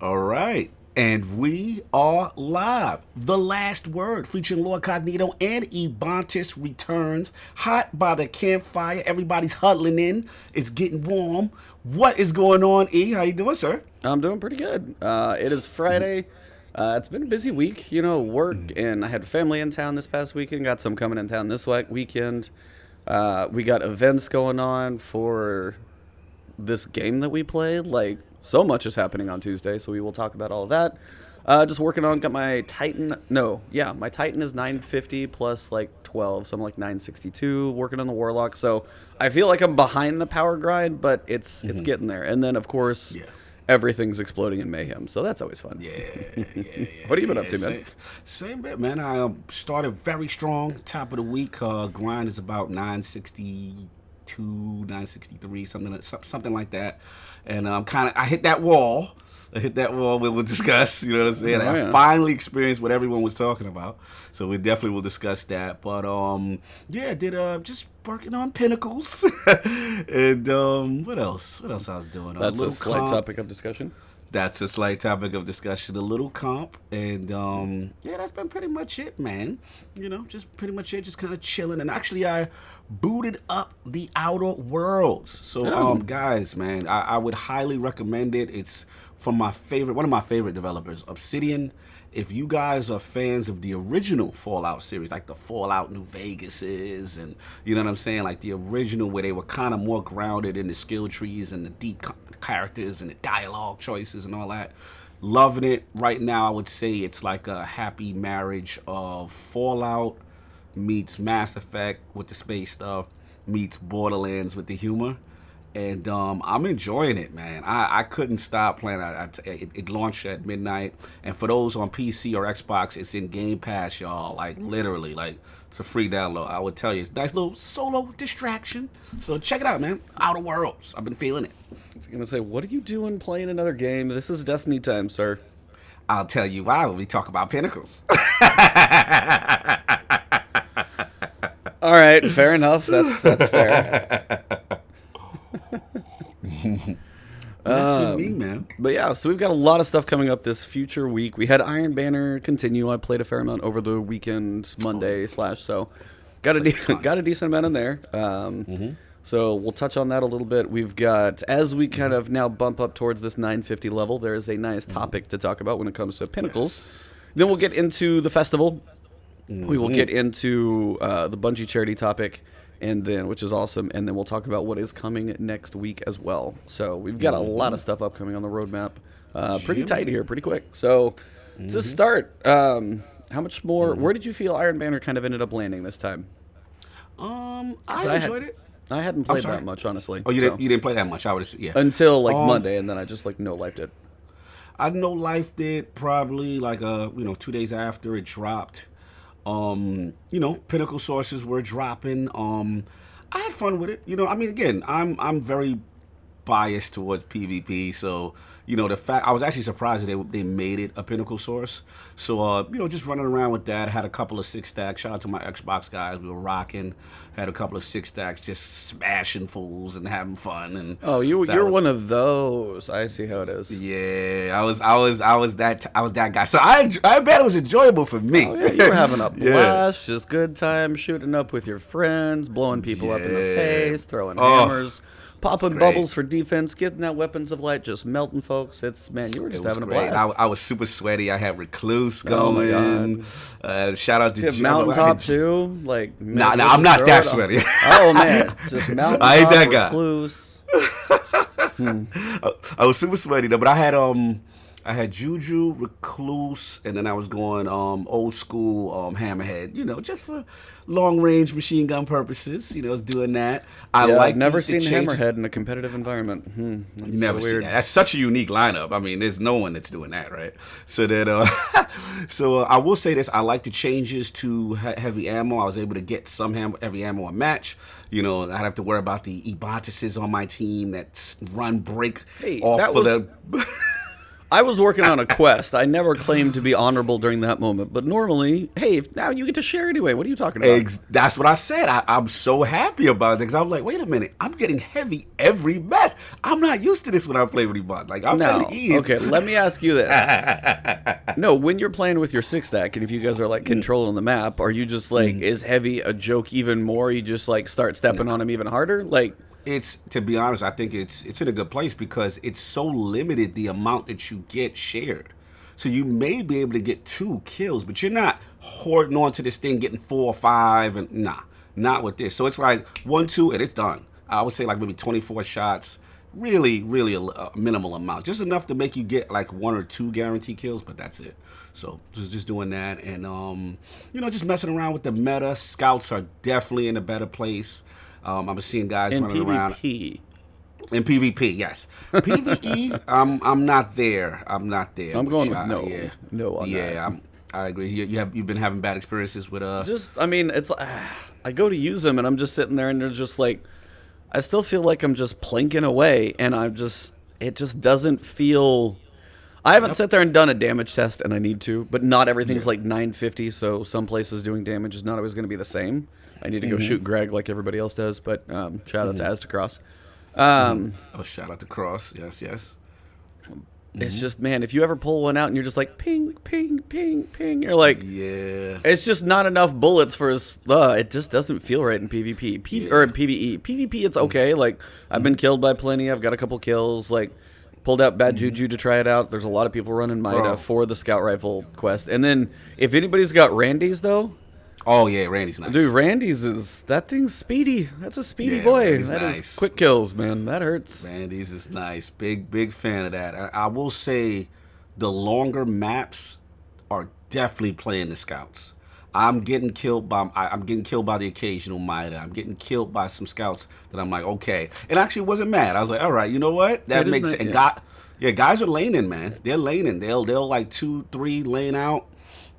All right. And we are live. The Last Word, featuring Lord Cognito and Ebontis, returns. Hot by the campfire. Everybody's huddling in. It's getting warm. What is going on, E? How you doing, sir? I'm doing pretty good. It is Friday. It's been a busy week, work, and I had family in town this past weekend. Got some coming in town this weekend. We got events going on for this game that we played. Like, so much is happening on Tuesday, so we will talk about all of that. Just working on, got my Titan. No, yeah, my Titan is 950 plus like 12, so I'm like 962. Working on the Warlock, so I feel like I'm behind the power grind, but it's getting there. And then of course, Yeah. everything's exploding in mayhem, so that's always fun. Yeah. What have you been up to, man? Same bit, man. I started very strong. Top of the week. Grind is about 962, 963, something like that. And I hit that wall. We'll discuss. You know what I'm saying? Oh, yeah. I finally experienced what everyone was talking about. So we definitely will discuss that. But yeah, did just working on Pinnacles. And what else? What else I was doing? That's a little slight comp. topic of discussion. That's a slight topic of discussion. A little comp, and yeah, that's been pretty much it, man. Just pretty much it. Just kind of chilling. And actually, I booted up the Outer Worlds. So, Oh. guys, man, I would highly recommend it. It's from one of my favorite developers, Obsidian. If you guys are fans of the original Fallout series, like the Fallout New Vegas is, and you know what I'm saying, like the original where they were kind of more grounded in the skill trees and the deep characters and the dialogue choices and all that, loving it. Right now, I would say it's like a happy marriage of Fallout meets Mass Effect with the space stuff meets Borderlands with the humor. And I'm enjoying it, man. I couldn't stop playing. It launched at midnight, and for those on PC or Xbox, it's in Game Pass, y'all. Like literally, like it's a free download. I would tell you, it's a nice little solo distraction. So check it out, man. Outer Worlds. I've been feeling it. I was gonna say, what are you doing playing another game? This is Destiny time, sir. I'll tell you why when we talk about Pinnacles. All right, fair enough. That's fair. That's been me, man. But yeah, so we've got a lot of stuff coming up this future week. We had Iron Banner continue. I played a fair amount over the weekend, Monday / so got a decent amount in there. So we'll touch on that a little bit. We've got, as we kind of now bump up towards this 950 level, there is a nice topic to talk about when it comes to Pinnacles. Then we'll get into the festival. We will get into the Bungie charity topic, and then, which is awesome, and then we'll talk about what is coming next week as well. So we've got a lot of stuff upcoming on the roadmap. Pretty tight here, pretty quick. So to start, how much more? Where did you feel Iron Banner kind of ended up landing this time? I enjoyed it. I hadn't played sorry? that much, honestly. Oh, you didn't play that much. I would, yeah. Until like Monday, and then I just like no-lifed it. I know Life did probably like 2 days after it dropped. Pinnacle sources were dropping. I had fun with it. I mean, again, I'm very biased towards PvP, so the fact I was actually surprised that they made it a Pinnacle source. So just running around with that, had a couple of 6-stacks. Shout out to my Xbox guys, we were rocking. Had a couple of 6-stacks, just smashing fools and having fun. And you're one of those. I see how it is. yeah, I was that guy. So I bet it was enjoyable for me. Oh, yeah, you were having a blast, just good time, shooting up with your friends, blowing people up in the face, throwing hammers, popping bubbles for defense, getting out weapons of light, just melting folks. You were just having a blast. I was super sweaty. I had Recluse going. Oh my God. Shout out to Did Joe. Mountaintop too? Like, Nah, I'm not that sweaty. Oh man, just Mountaintop. I ain't that guy. Recluse. I was super sweaty though, but I had Juju, Recluse, and then I was going old school Hammerhead, just for long range machine gun purposes. I was doing that. I've never seen Hammerhead in a competitive environment. You never see that. That's such a unique lineup. I mean, there's no one that's doing that, right? So that, I will say this: I like the changes to heavy ammo. I was able to get some heavy ammo a match. I'd have to worry about the Ebontises on my team that run break off that for was- the. I was working on a quest. I never claimed to be honorable during that moment. But normally, hey, now you get to share anyway. What are you talking about? That's what I said. I'm so happy about it because I was like, wait a minute, I'm getting heavy every match. I'm not used to this when I play with Ebon. Like, I'm No. at ease. Okay, let me ask you this. No, when you're playing with your 6-stack and if you guys are like controlling the map, are you just like, is heavy a joke even more? You just like start stepping on him even harder? Like, It's, to be honest, I think it's in a good place because it's so limited the amount that you get shared. So you may be able to get 2 kills, but you're not hoarding onto this thing, getting 4 or 5, and not with this. So it's like 1, 2, and it's done. I would say like maybe 24 shots, really a minimal amount, just enough to make you get like 1 or 2 guaranteed kills, but that's it. So just doing that, and just messing around with the meta. Scouts are definitely in a better place. I'm seeing guys running around. In PvP, yes. PvE, I'm not there. I'm going with no. Yeah. No on that. Yeah, I agree. You've been having bad experiences with Just, I mean, it's I go to use them and I'm just sitting there and they're just like, I still feel like I'm just plinking away, and it just doesn't feel. I haven't sat there and done a damage test, and I need to, but not everything's like 950. So some places doing damage is not always going to be the same. I need to go shoot Greg like everybody else does, but shout out to Aztecross. Shout out to Cross. Yes. It's just, man, if you ever pull one out and you're just like, ping, ping, ping, ping, you're like, yeah. It's just not enough bullets for us. It just doesn't feel right in PvP. Or in PvE. PvP, it's okay. Like, I've been killed by plenty. I've got a couple kills. Like, pulled out Bad Juju to try it out. There's a lot of people running Mida for the Scout Rifle quest. And then, if anybody's got Randy's, though. Oh, yeah, Randy's nice. Dude, Randy's that thing's speedy. That's a speedy boy. Randy's that nice. is quick kills, man. That hurts. Randy's is nice. Big fan of that. I will say the longer maps are definitely playing the Scouts. I'm getting killed by the occasional Mida. I'm getting killed by some Scouts that I'm like, okay. And actually wasn't mad. I was like, all right, you know what? That makes sense. And guys are laning, man. They're laning. They'll like 2, 3 lane out.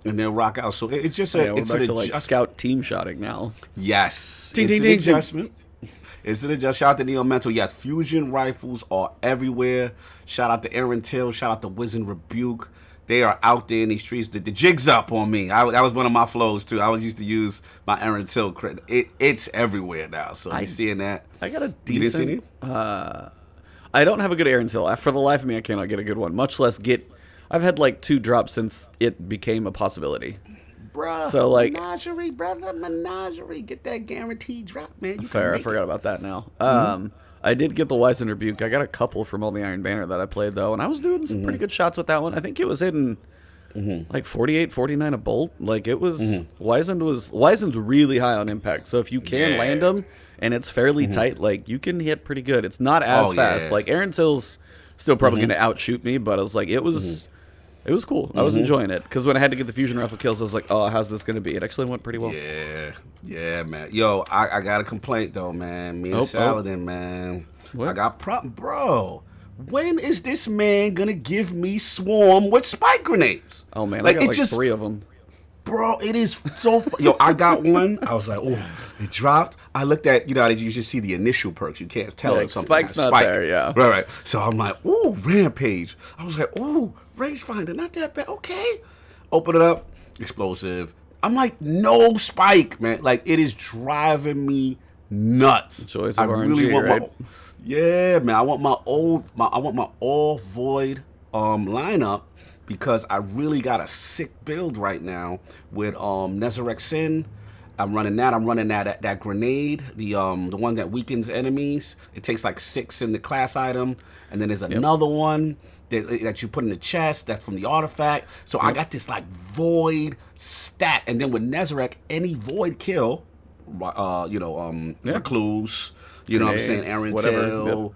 And they'll rock out. So it's just we're back to like scout team shotting now. Yes. Ding, it's ding, an ding, adjustment. It's an adjustment. Shout out to Neo Mental. Yes, fusion rifles are everywhere. Shout out to Aaron Till. Shout out to Wizen Rebuke. They are out there in these streets. The jig's up on me. That was one of my flows too. I was used to use my Aaron Till. It's everywhere now. So you seeing that? I got a decent. I don't have a good Aaron Till. For the life of me, I cannot get a good one. Much less get. I've had like 2 drops since it became a possibility. Bruh, so like menagerie, brother, menagerie. Get that guaranteed drop, man. Fair, I forgot about that now. I did get the Wizen Rebuke. I got a couple from all the Iron Banner that I played though, and I was doing some pretty good shots with that one. I think it was hitting like 48, 49 a bolt. Like it was Wizen's really high on impact. So if you can land them and it's fairly tight, like you can hit pretty good. It's not as fast. Like Aaron Till's still probably going to outshoot me, but I was like, it was cool. I was enjoying it because when I had to get the fusion rifle kills, I was like, oh, how's this going to be? It actually went pretty well. Yeah, man. Yo, I got a complaint though, man. Me and Saladin, man. What? I got bro. When is this man gonna give me swarm with spike grenades? Oh man, like I got like 3 of them. Bro, it is so yo, I got one. I was like, oh, it dropped. I looked at, you just see the initial perks. You can't tell if something Spike's not there, yeah. Right. So I'm like, ooh, Rampage. I was like, ooh, Rangefinder, not that bad. Okay. Open it up. Explosive. I'm like, no Spike, man. Like, it is driving me nuts. Choice of RNG, right? Yeah, man. I want my all void lineup. Because I really got a sick build right now with Nezarec Sin. I'm running that. I'm running that grenade, the one that weakens enemies. It takes like 6 in the class item, and then there's another one that you put in the chest. That's from the artifact. So I got this like void stat, and then with Nezarec, any void kill, Recluse, you know what I'm saying, Aaron Till.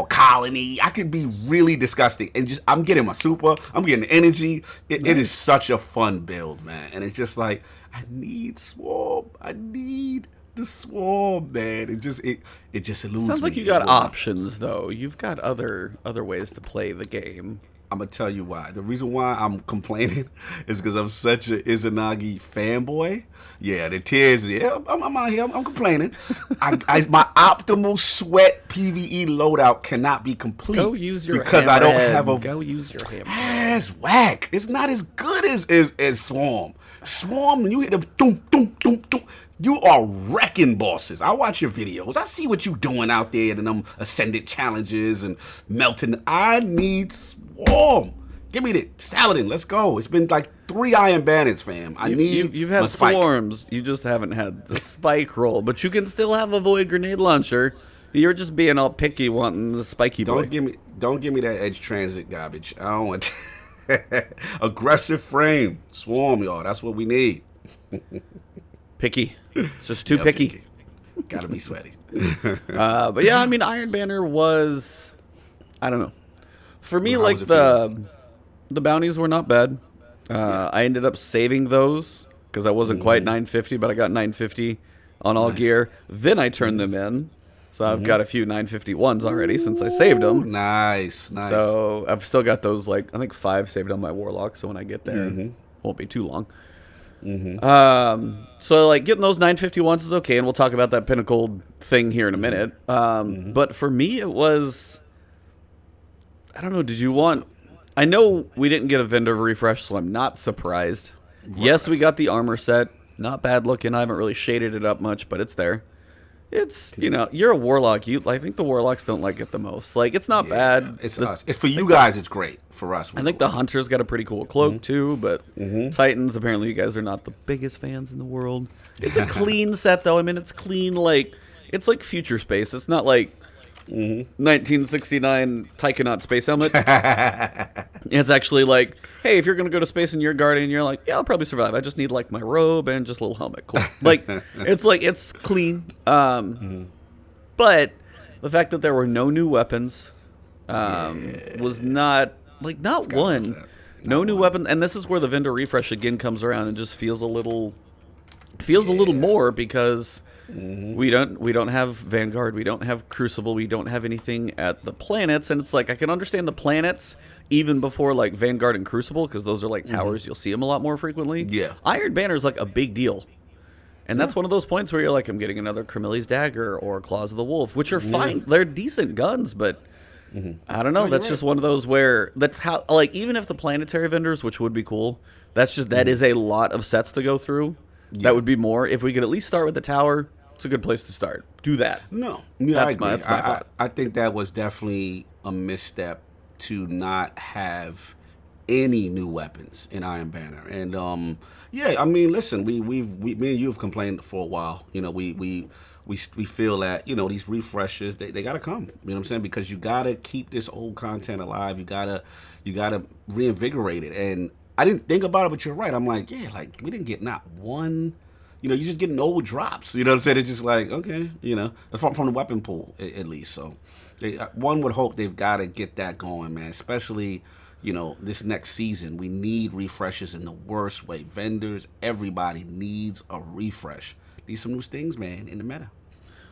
Colony. I could be really disgusting, and I'm getting my super. I'm getting energy. It is such a fun build, man. And it's just like I need swarm. I need the swarm, man. It just eludes me. Sounds like you got options though. You've got other ways to play the game. I'm gonna tell you why. The reason why I'm complaining is because I'm such an Izanagi fanboy. Yeah, the tears. Yeah, I'm out here. I'm complaining. My optimal sweat PVE loadout cannot be complete. Go use your because I don't have a. Go use your hammer. It's whack. It's not as good as Swarm. Swarm, when you hit them, doom, doom, doom, doom, you are wrecking bosses. I watch your videos. I see what you doing out there in them ascended challenges and melting. I need Swarm. Give me the Saladin. Let's go. It's been like 3 Iron Banners, fam. You've had swarms. You just haven't had the spike roll, but you can still have a void grenade launcher. You're just being all picky, wanting the spiky boy. Don't give me that edge transit garbage. I don't want aggressive frame. Swarm, y'all. That's what we need. Picky. It's just too picky. Gotta be sweaty. But yeah, I mean, Iron Banner was, I don't know. For me, like the bounties were not bad. I ended up saving those because I wasn't quite 950, but I got 950 on all gear. Then I turned them in. So I've got a few 951s already since I saved them. Nice. So I've still got those, like, I think 5 saved on my Warlock. So when I get there, it won't be too long. So like getting those 951s is okay, and we'll talk about that Pinnacle thing here in a minute. But for me, it was, I don't know. Did you want? I know we didn't get a vendor refresh, so I'm not surprised. Right. Yes, we got the armor set. Not bad looking. I haven't really shaded it up much, but it's there. It's, you know, you're a Warlock. I think the Warlocks don't like it the most. Like, it's not bad. It's us. It's for you guys. It's great. For us, I think the Hunter's got a pretty cool cloak too. But Titans, apparently, you guys are not the biggest fans in the world. It's a clean set, though. I mean, it's clean. Like, it's like Future Space. It's not like 1969 Taikonaut space helmet. It's actually like, hey, if you're gonna go to space and you're a guardian, you're like, yeah, I'll probably survive. I just need like my robe and just a little helmet. Cool. Like, it's clean. But the fact that there were no new weapons was not one. No new weapon, and this is where the vendor refresh again comes around and just feels a little more because we don't have Vanguard, we don't have Crucible, we don't have anything at the planets, and it's like I can understand the planets even before like Vanguard and Crucible because those are like towers, you'll see them a lot more frequently. Yeah, Iron Banner is like a big deal, and that's one of those points where you're like, I'm getting another Crimilli's Dagger or Claws of the Wolf, which are fine, they're decent guns, but I don't know. That's just one of those where that's how, like, even if the planetary vendors, which would be cool, that's just that is a lot of sets to go through. That would be more. If we could at least start with the tower, it's a good place to start. Do that. No, that's my thought. I think that was definitely a misstep to not have any new weapons in Iron Banner. And yeah, I mean, listen, me and you have complained for a while. You know, we feel that, you know, these refreshes, they got to come. You know what I'm saying? Because you got to keep this old content alive. You got to reinvigorate it. And I didn't think about it, but you're right. I'm like, yeah, like, we didn't get not one. You know, you're just getting old drops. You know what I'm saying? It's just like, okay, you know, from the weapon pool, at least. So one would hope they've got to get that going, man, especially, you know, this next season. We need refreshes in the worst way. Vendors, everybody needs a refresh. Need some new things, man, in the meta.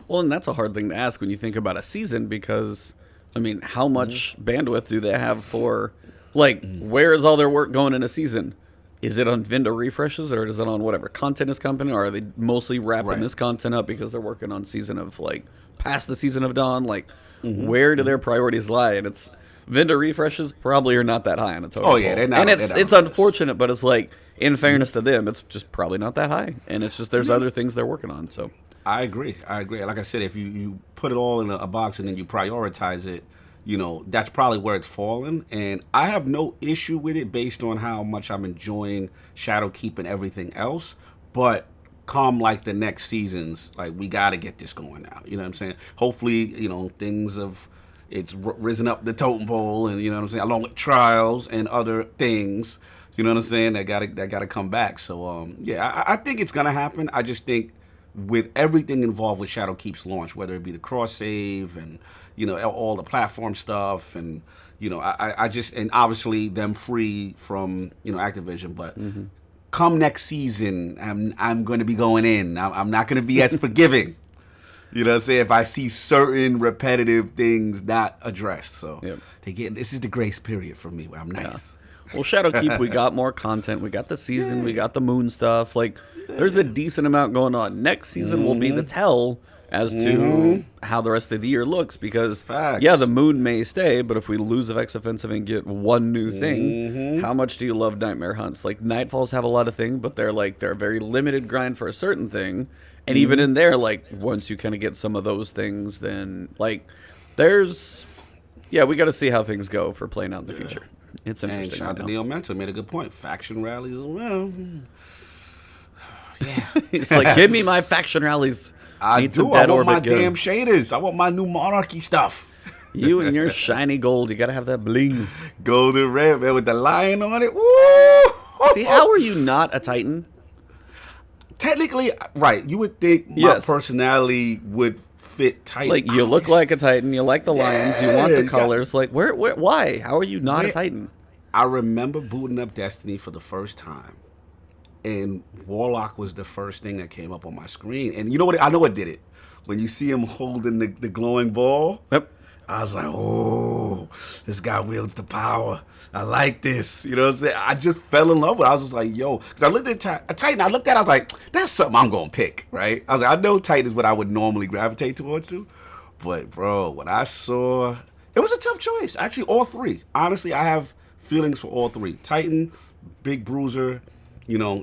Well, and that's a hard thing to ask when you think about a season because, I mean, how much bandwidth do they have for, like, where is all their work going in a season? Is it on vendor refreshes or is it on whatever content is coming? Or are they mostly wrapping this content up because they're working on season of, like, past the season of Dawn? Like, where do their priorities lie? And it's vendor refreshes probably are not that high on the total. Oh, yeah, they're not. And it's unfortunate, but it's like, in fairness to them, it's just probably not that high. And it's just there's other things they're working on. So I agree. Like I said, if you put it all in a box and then you prioritize it, you know, that's probably where it's fallen. And I have no issue with it based on how much I'm enjoying Shadowkeep and everything else. But come like the next seasons, like, we got to get this going now. You know what I'm saying? Hopefully, you know, it's risen up the totem pole and, you know what I'm saying, along with trials and other things, you know what I'm saying, that gotta come back. So, yeah, I think it's going to happen. I just think with everything involved with Shadowkeep's launch, whether it be the cross save and, you know, all the platform stuff and, you know, I just, and obviously them free from, you know, Activision, but come next season, I'm going to be going in. I'm not going to be as forgiving. You know what I'm saying? If I see certain repetitive things not addressed. So this is the grace period for me where I'm nice. Yeah. Well, Shadowkeep, we got more content. We got the season. We got the moon stuff. Like, there's a decent amount going on. Next season will be the tell as to how the rest of the year looks. Because, the moon may stay, but if we lose a Vex Offensive and get one new thing, how much do you love Nightmare Hunts? Like, Nightfalls have a lot of things, but they're a very limited grind for a certain thing. And even in there, like, once you kind of get some of those things, then, like, there's... Yeah, we got to see how things go for playing out in the future. It's interesting. And shout out to Neo Mentor, made a good point. Faction rallies as well. Yeah. It's like, give me my faction rallies. I want my damn shaders. I want my new Monarchy stuff. You and your shiny gold. You got to have that bling. Golden red, man, with the lion on it. Woo! See, how are you not a Titan? Technically, right. You would think my personality would fit Titan. Like, you look like a Titan. You like the lions. You want the colors. Like, why? How are you not a Titan? I remember booting up Destiny for the first time. And Warlock was the first thing that came up on my screen. And you know what? I know what did it. When you see him holding the glowing ball. Yep. I was like, oh, this guy wields the power. I like this. You know what I'm saying? I just fell in love with it. I was just like, yo. Because I looked at Titan. I looked at it. I was like, that's something I'm going to pick, right? I was like, I know Titan is what I would normally gravitate towards to. But, bro, when I saw... It was a tough choice. Actually, all three. Honestly, I have feelings for all three. Titan, Big Bruiser,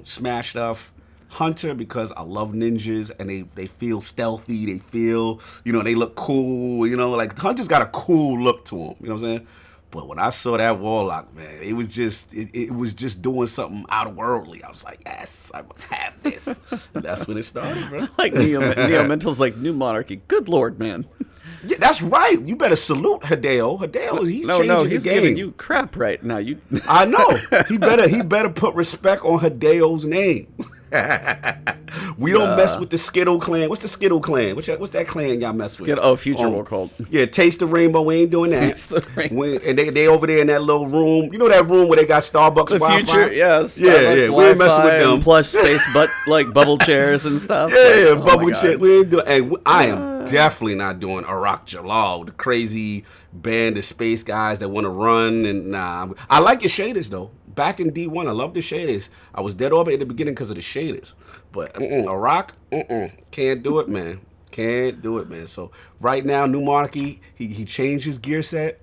Smash stuff. Hunter, because I love ninjas and they feel stealthy, they feel, they look cool, like Hunter's got a cool look to him, you know what I'm saying? But when I saw that Warlock, man, it was just doing something out-of-worldly. I was like, yes, I must have this. And that's when it started, bro. Like Neo Mental's like, new Monarchy. Good Lord, man. Yeah, that's right. You better salute Hideo. He's changing the game. He's giving you crap right now. I know. He better put respect on Hideo's name. We don't mess with the Skittle clan. What's the Skittle clan? What's that clan y'all mess with? Oh, Future War Cult. Yeah, Taste the Rainbow. We ain't doing that. Taste the Rainbow. And they over there in that little room. You know that room where they got Starbucks the Wi-Fi? Future, yes. Yeah. We ain't messing with them. Plush space, but like bubble chairs and stuff. Yeah, bubble chairs. We ain't doing. And I am definitely not doing Arak Jalal, the crazy band of space guys that want to run. And nah, I like your shaders though. Back in D1, I love the shaders. I was dead orbit at the beginning because of the shaders. But Arak, can't do it, man. Can't do it, man. So right now, New Monarchy, he changed his gear set.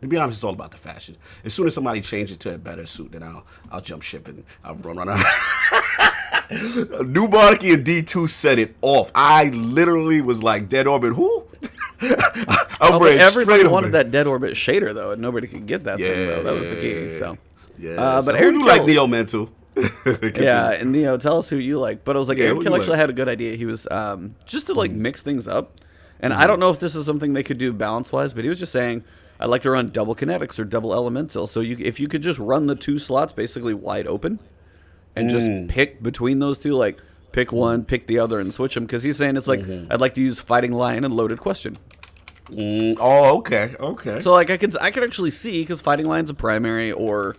To be honest, it's all about the fashion. As soon as somebody changes to a better suit, then I'll jump ship and I'll run out. New Monarchy and D2 set it off. I literally was like, dead orbit, who? Everybody wanted that dead orbit shader, though, and nobody could get that thing, though. That was the key, so... Yeah, but so who you like Neo Mental? Yeah, and Neo, tell us who you like. But I was like, Aaron Kill actually had a good idea. He was just to like mix things up. And I don't know if this is something they could do balance-wise, but he was just saying, I'd like to run double kinetics or double elemental. So if you could just run the two slots basically wide open and just pick between those two, like pick one, pick the other, and switch them. Because he's saying it's like, I'd like to use Fighting Lion and Loaded Question. Oh, okay. So like I could actually see, because Fighting Lion's a primary, or...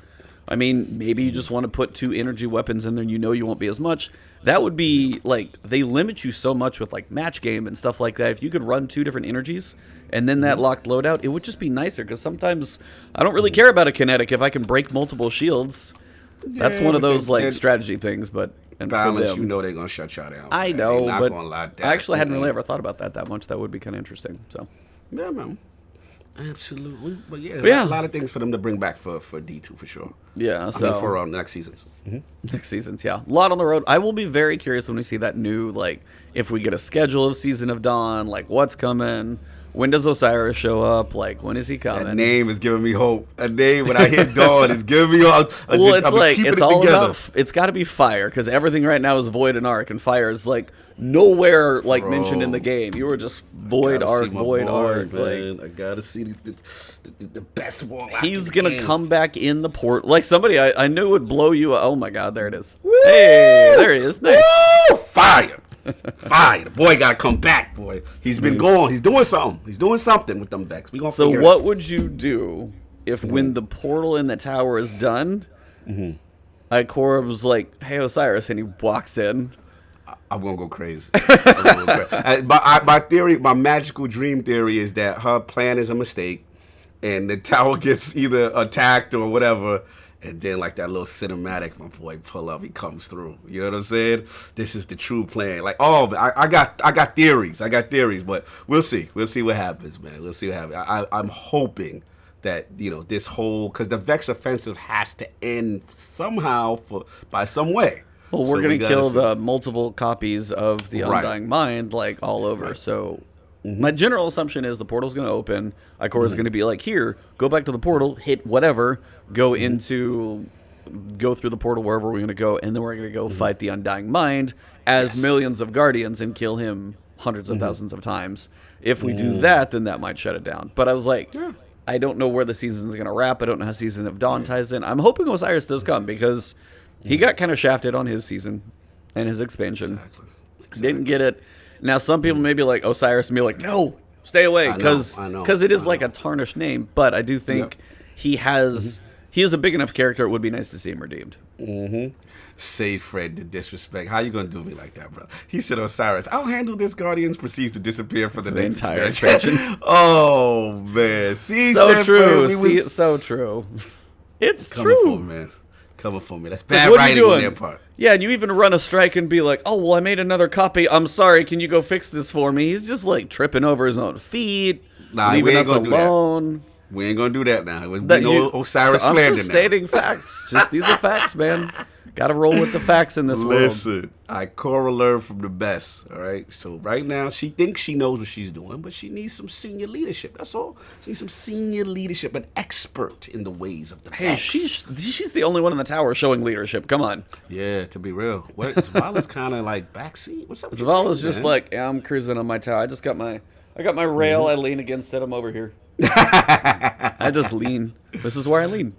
I mean, maybe you just want to put two energy weapons in there and you won't be as much. That would be, like, they limit you so much with, like, match game and stuff like that. If you could run two different energies and then that locked loadout, it would just be nicer. Because sometimes I don't really care about a kinetic if I can break multiple shields. That's one of those, like, strategy things. But balance, they're going to shut y'all down. I know, but I actually hadn't really ever thought about that much. That would be kind of interesting. So yeah, man. Absolutely, but yeah, a lot of things for them to bring back for D2 for sure. Yeah, so for next seasons. Next seasons, yeah, a lot on the road. I will be very curious when we see that new, like, if we get a schedule of Season of Dawn, like what's coming. When does Osiris show up? Like, when is he coming? That name is giving me hope. A name when I hear Dawn is giving me hope. Well, it's like it's all about. It's got to be fire, because everything right now is Void and Arc, and fire is like nowhere like mentioned in the game. You were just Void Arc, Void Arc. Like, I gotta see the best one. He's gonna come back in the port. Like somebody I knew would blow you. Oh my God, there it is. Woo! Hey, there he is. Nice. Woo! Fire. Fire. The boy got to come back, boy. He's been gone. He's doing something. He's doing something with them Vex. We gonna so what would you do if when the portal in the tower is done, Ikora was like, hey, Osiris, and he walks in? I'm gonna go crazy. I'm gonna go crazy. My theory, my magical dream theory, is that her plan is a mistake, and the tower gets either attacked or whatever, and then like that little cinematic, my boy pull up, he comes through. You know what I'm saying? This is the true plan. Like, oh, I got theories. But we'll see. We'll see what happens, man. We'll see what happens. I'm hoping that, you know, this whole, because the Vex offensive has to end somehow by some way. Well, we're going to kill the multiple copies of the Undying Mind, like, all over. Right. So my general assumption is the portal's going to open. Ikora's going to be like, here, go back to the portal, hit whatever, go through the portal wherever we're going to go, and then we're going to go fight the Undying Mind as millions of Guardians and kill him hundreds of thousands of times. If we do that, then that might shut it down. But I was like, I don't know where the season's going to wrap. I don't know how Season of Dawn ties in. I'm hoping Osiris does come because he got kind of shafted on his season and his expansion. Exactly. Didn't get it. Now, some people may be like, Osiris, and be like, no, stay away, because it is like a tarnished name. But I do think he is a big enough character. It would be nice to see him redeemed. Say Fred the disrespect. How you gonna do me like that, bro? He said, Osiris, I'll handle this. Guardians proceeds to disappear for the next entire expansion. Oh man, see, so true. It's so true. It's true. Coming for me. That's bad writing on their part. Yeah, and you even run a strike and be like, oh, well, I made another copy. I'm sorry. Can you go fix this for me? He's just like tripping over his own feet, leaving us alone. We ain't gonna do that now. We know Osiris slander now. I'm just stating facts. These are facts, man. Got to roll with the facts in this world. Listen, Ikora learned from the best, all right? So right now, she thinks she knows what she's doing, but she needs some senior leadership. That's all. She needs some senior leadership, an expert in the ways of the Vex. She's the only one in the tower showing leadership. Come on. Yeah, to be real. Zavala's kind of like backseat. What's up? Zavala's just like, yeah, I'm cruising on my tower. I got my rail. I lean against it. I'm over here. I just lean. This is where I lean.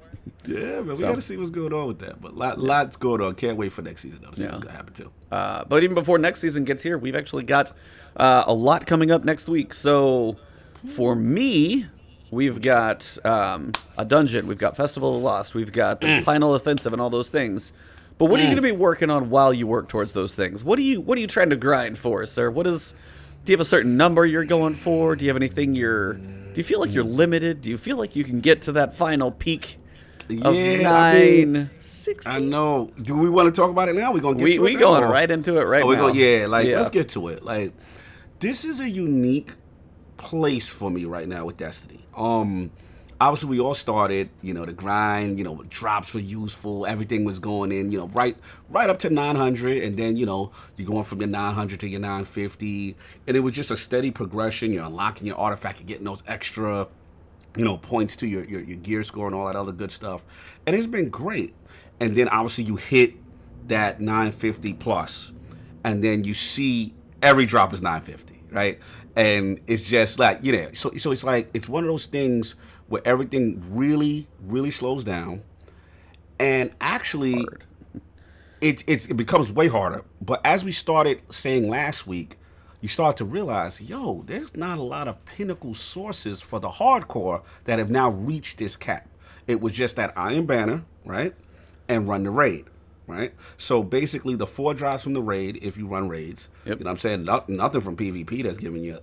Yeah, man, we got to see what's going on with that. But lots going on. Can't wait for next season, though, to see what's going to happen, too. But even before next season gets here, we've actually got a lot coming up next week. So for me, we've got a dungeon. We've got Festival of the Lost. We've got the Final Offensive and all those things. But what are you going to be working on while you work towards those things? What are you trying to grind for, sir? Do you have a certain number you're going for? Do you have anything do you feel like you're limited? Do you feel like you can get to that final peak of 960? I know. Do we want to talk about it now? We're going to get to it. We going right into it now. Let's get to it. Like, this is a unique place for me right now with Destiny. Obviously, we all started, the grind, drops were useful, everything was going in, right up to 900, and then, you're going from your 900 to your 950, and it was just a steady progression. You're unlocking your artifact, you're getting those extra, points to your gear score and all that other good stuff, and it's been great. And then, obviously, you hit that 950 plus, and then you see every drop is 950, right? And it's just like, so it's like, it's one of those things where everything really, really slows down, and actually, it becomes way harder. But as we started saying last week, you start to realize, there's not a lot of Pinnacle sources for the hardcore that have now reached this cap. It was just that Iron Banner, right, and run the raid, right? So basically, the 4 drops from the raid if you run raids. Yep. You know what I'm saying? Nothing from PvP that's giving you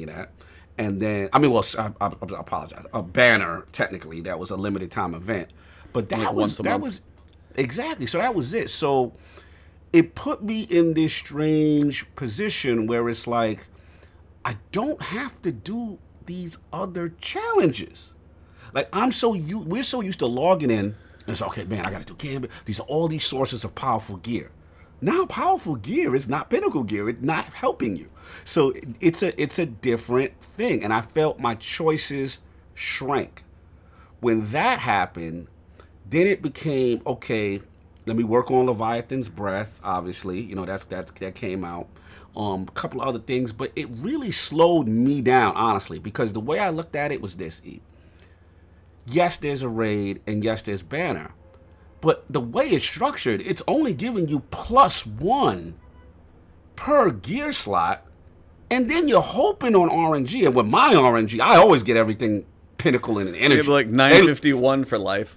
that. And then, I apologize. A banner, technically, that was a limited time event. But that was exactly. So that was it. So it put me in this strange position where it's like, I don't have to do these other challenges. Like, we're so used to logging in. And it's okay, man, I got to do Gambit. These are all these sources of powerful gear. Now, powerful gear is not Pinnacle gear. It's not helping you. So it's a different thing. And I felt my choices shrank. When that happened, then it became, okay, let me work on Leviathan's Breath, obviously. That came out. A couple of other things. But it really slowed me down, honestly, because the way I looked at it was this, E. Yes, there's a raid, and yes, there's banner. But the way it's structured, it's only giving you +1 per gear slot, and then you're hoping on RNG. And with my RNG, I always get everything Pinnacle and Maybe energy. like 951 for life.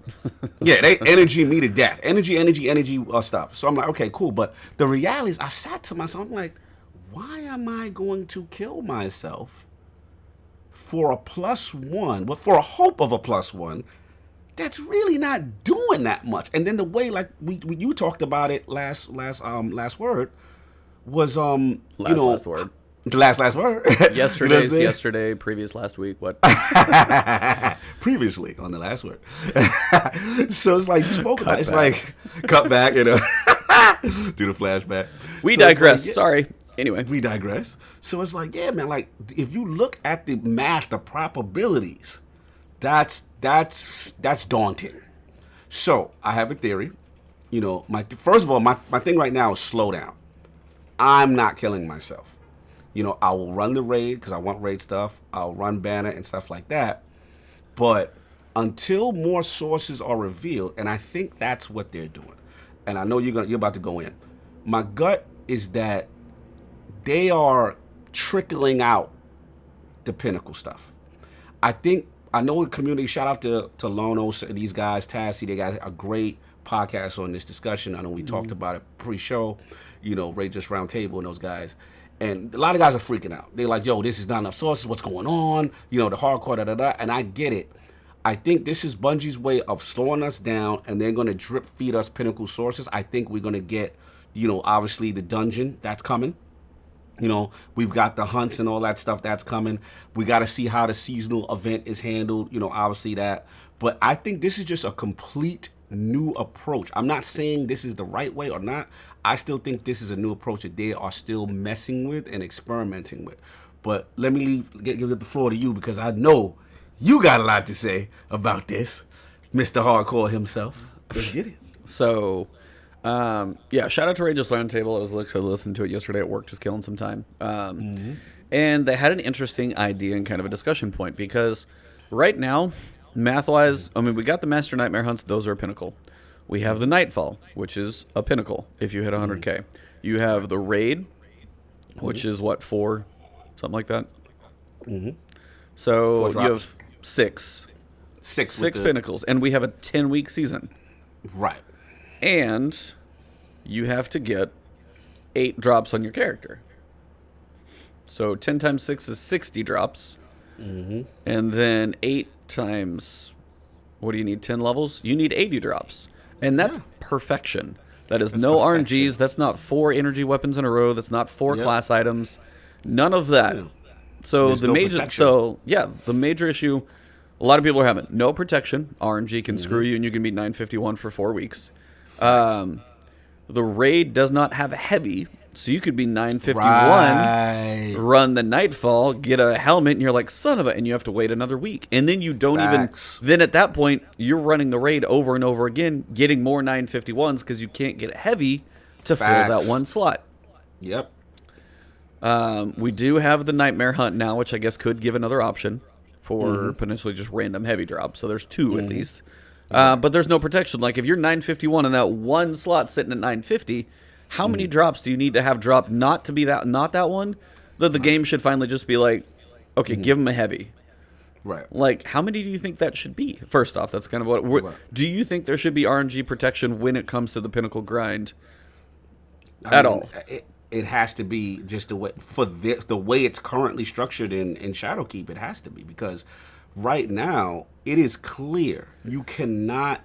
Yeah, they energy me to death. Energy stuff. So I'm like, okay, cool. But the reality is, I sat to myself, I'm like, why am I going to kill myself for a +1, but for a hope of a +1 that's really not doing that much? And then the way, like you talked about it last word was Last word. The last word. Yesterday, previous last week, what? Previously on the last word. So it's like you spoke about it. It's like cut back, do the flashback. We So it's digress. like, yeah, Sorry. Anyway. we digress. So it's like, yeah, man, like if you look at the math, the probabilities, that's daunting. So I have a theory. First of all, my thing right now is slow down. I'm not killing myself. I will run the raid because I want raid stuff. I'll run banner and stuff like that. But until more sources are revealed, and I think that's what they're doing, and I know you're about to go in. My gut is that they are trickling out the Pinnacle stuff. I know the community. Shout out to Lonos and these guys, Tassie. They got a great podcast on this discussion. I know we talked about it pre-show. Raid Just Round Table and those guys. And a lot of guys are freaking out. They're like, yo, this is not enough sources. What's going on? The hardcore, da-da-da. And I get it. I think this is Bungie's way of slowing us down, and they're going to drip feed us Pinnacle sources. I think we're going to get, obviously the dungeon. That's coming. We've got the hunts and all that stuff that's coming. We got to see how the seasonal event is handled. Obviously that. But I think this is just a complete new approach. I'm not saying this is the right way or not. I still think this is a new approach that they are still messing with and experimenting with. But let me give the floor to you because I know you got a lot to say about this, Mr. Hardcore himself. Let's get it. So, shout out to Rageous Roundtable. I was listening to it yesterday at work, just killing some time. And they had an interesting idea and kind of a discussion point because right now, math-wise, we got the Master Nightmare Hunts. Those are a Pinnacle. We have the Nightfall, which is a Pinnacle if you hit 100K. You have the Raid, which is what, 4? Something like that? So you have 6. Six Pinnacles. And we have a 10-week season. Right. And you have to get 8 drops on your character. So 10 times 6 is 60 drops. And then 8 times, what do you need, 10 levels? You need 80 drops. And that's perfection. That's no perfection. RNGs. That's not 4 energy weapons in a row. That's not 4 class items. None of that. Yeah. So there's the major issue, a lot of people are having no protection. RNG can screw you, and you can be 951 for 4 weeks. The raid does not have a heavy, so you could be 951, run the Nightfall, get a helmet, and you're like, son of a, and you have to wait another week. And then you don't then at that point, you're running the raid over and over again, getting more 951s because you can't get a heavy to fill that one slot. Yep. We do have the Nightmare Hunt now, which I guess could give another option for potentially just random heavy drops. So there's 2 at least. But there's no protection. Like if you're 951 and that one slot sitting at 950, how many drops do you need to have dropped not to be not that one? That the game should finally just be like, okay, give them a heavy. Right. Like, how many do you think that should be? First off, that's kind of what. Do you think there should be RNG protection when it comes to the Pinnacle grind? At all? It has to be just the way it's currently structured in Shadowkeep. It has to be because right now it is clear you cannot.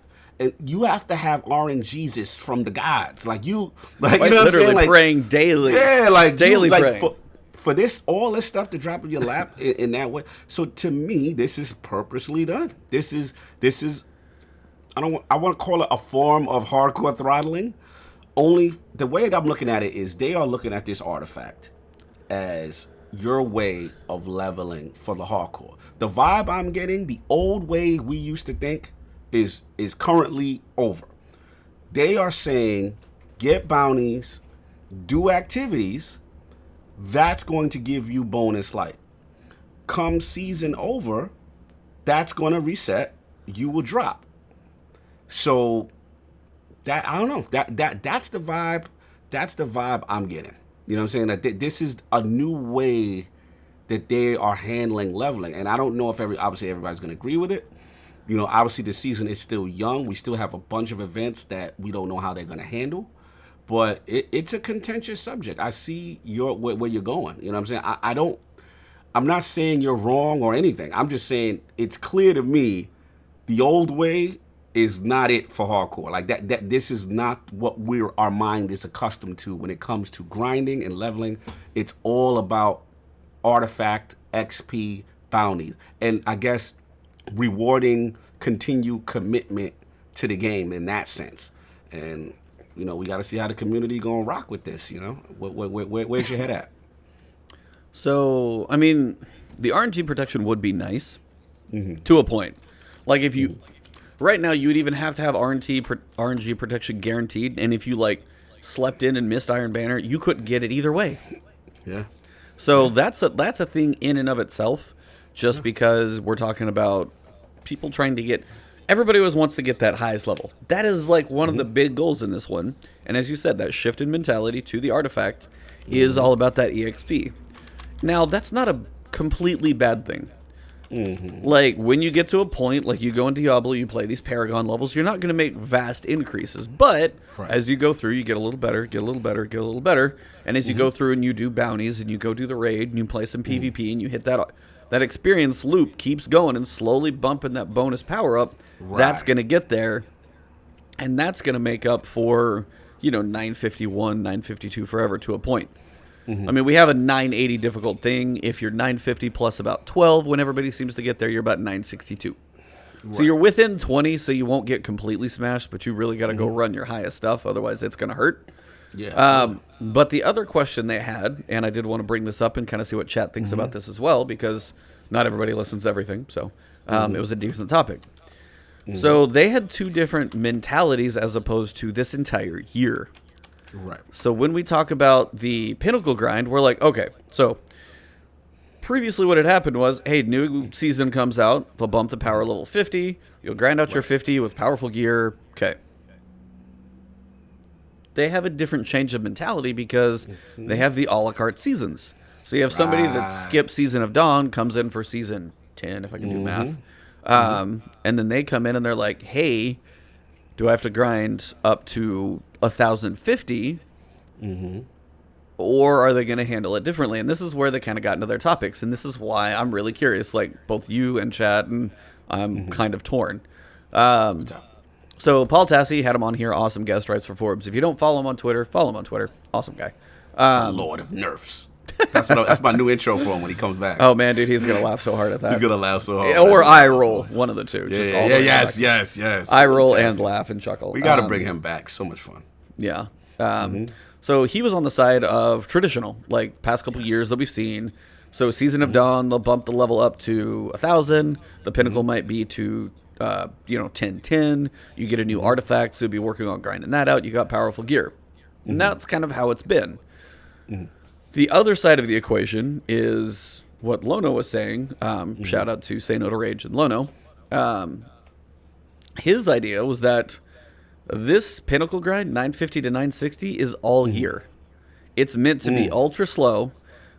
You have to have RNGs from the gods, like you know what I'm saying? Like praying daily. Yeah, like daily praying. For all this stuff to drop in your lap in that way. So to me, this is purposely done. This is. I want to call it a form of hardcore throttling. Only the way that I'm looking at it is they are looking at this artifact as your way of leveling for the hardcore. The vibe I'm getting, the old way we used to think, is currently over. They are saying, get bounties, do activities. That's going to give you bonus light. Come season over, that's going to reset. You will drop. So that I don't know. That's the vibe. That's the vibe I'm getting. You know what I'm saying? That this is a new way that they are handling leveling. And I don't know if obviously everybody's going to agree with it. You know, obviously the season is still young. We still have a bunch of events that we don't know how they're going to handle. But it's a contentious subject. I see where you're going. You know what I'm saying? I'm not saying you're wrong or anything. I'm just saying it's clear to me the old way is not it for hardcore. Like that this is not what our mind is accustomed to when it comes to grinding and leveling. It's all about artifact, XP, bounties, and I guess rewarding continued commitment to the game in that sense. And you know, we got to see how the community gonna rock with this. You know, where's your head at? So, I mean, the RNG protection would be nice to a point. Like if you, right now, you would even have to have RNG protection guaranteed, and if you like slept in and missed Iron Banner, you couldn't get it either way. Yeah. So that's a thing in and of itself. Just because we're talking about people trying to get, everybody always wants to get that highest level. That is like one of the big goals in this one. And as you said, that shift in mentality to the artifact is all about that EXP. Now, that's not a completely bad thing. Like, when you get to a point, like you go into Diablo, you play these Paragon levels, you're not going to make vast increases. But as you go through, you get a little better, get a little better, get a little better. And as you go through and you do bounties and you go do the raid and you play some PvP and you hit that experience loop keeps going and slowly bumping that bonus power up, that's going to get there. And that's going to make up for, 951, 952 forever to a point. I mean, we have a 980 difficult thing. If you're 950 plus about 12, when everybody seems to get there, you're about 962. So you're within 20, so you won't get completely smashed, but you really got to go run your highest stuff. Otherwise, it's going to hurt. Yeah. But the other question they had, and I did want to bring this up and kind of see what chat thinks about this as well, because not everybody listens to everything. So it was a decent topic. So they had two different mentalities as opposed to this entire year. Right. So when we talk about the Pinnacle grind, we're like, okay, so previously what had happened was, hey, new season comes out, they'll bump the power level 50, you'll grind out your 50 with powerful gear, okay. They have a different change of mentality because they have the a la carte seasons. So you have somebody that skips Season of Dawn, comes in for Season 10, if I can do math, and then they come in and they're like, hey, do I have to grind up to 1,050? Or are they going to handle it differently? And this is where they kind of got into their topics. And this is why I'm really curious, like both you and Chad, and I'm kind of torn. So Paul Tassi had him on here. Awesome guest, writes for Forbes. If you don't follow him on Twitter, follow him on Twitter. Awesome guy. Lord of Nerfs. That's my new intro for him when he comes back. Oh, man, dude, he's going to laugh so hard at that. He's going to laugh so hard. Or eye roll, one of the two. Yes. Eye roll and laugh and chuckle. We got to bring him back. So much fun. Yeah. So he was on the side of traditional, like past couple years that we've seen. So Season of Dawn, they'll bump the level up to 1,000. The Pinnacle might be to 1010. You get a new artifact, so you'll be working on grinding that out. You got powerful gear. And that's kind of how it's been. The other side of the equation is what Lono was saying. Shout out to Say No to Rage and Lono. His idea was that this Pinnacle grind, 950 to 960, is all year. It's meant to be ultra slow.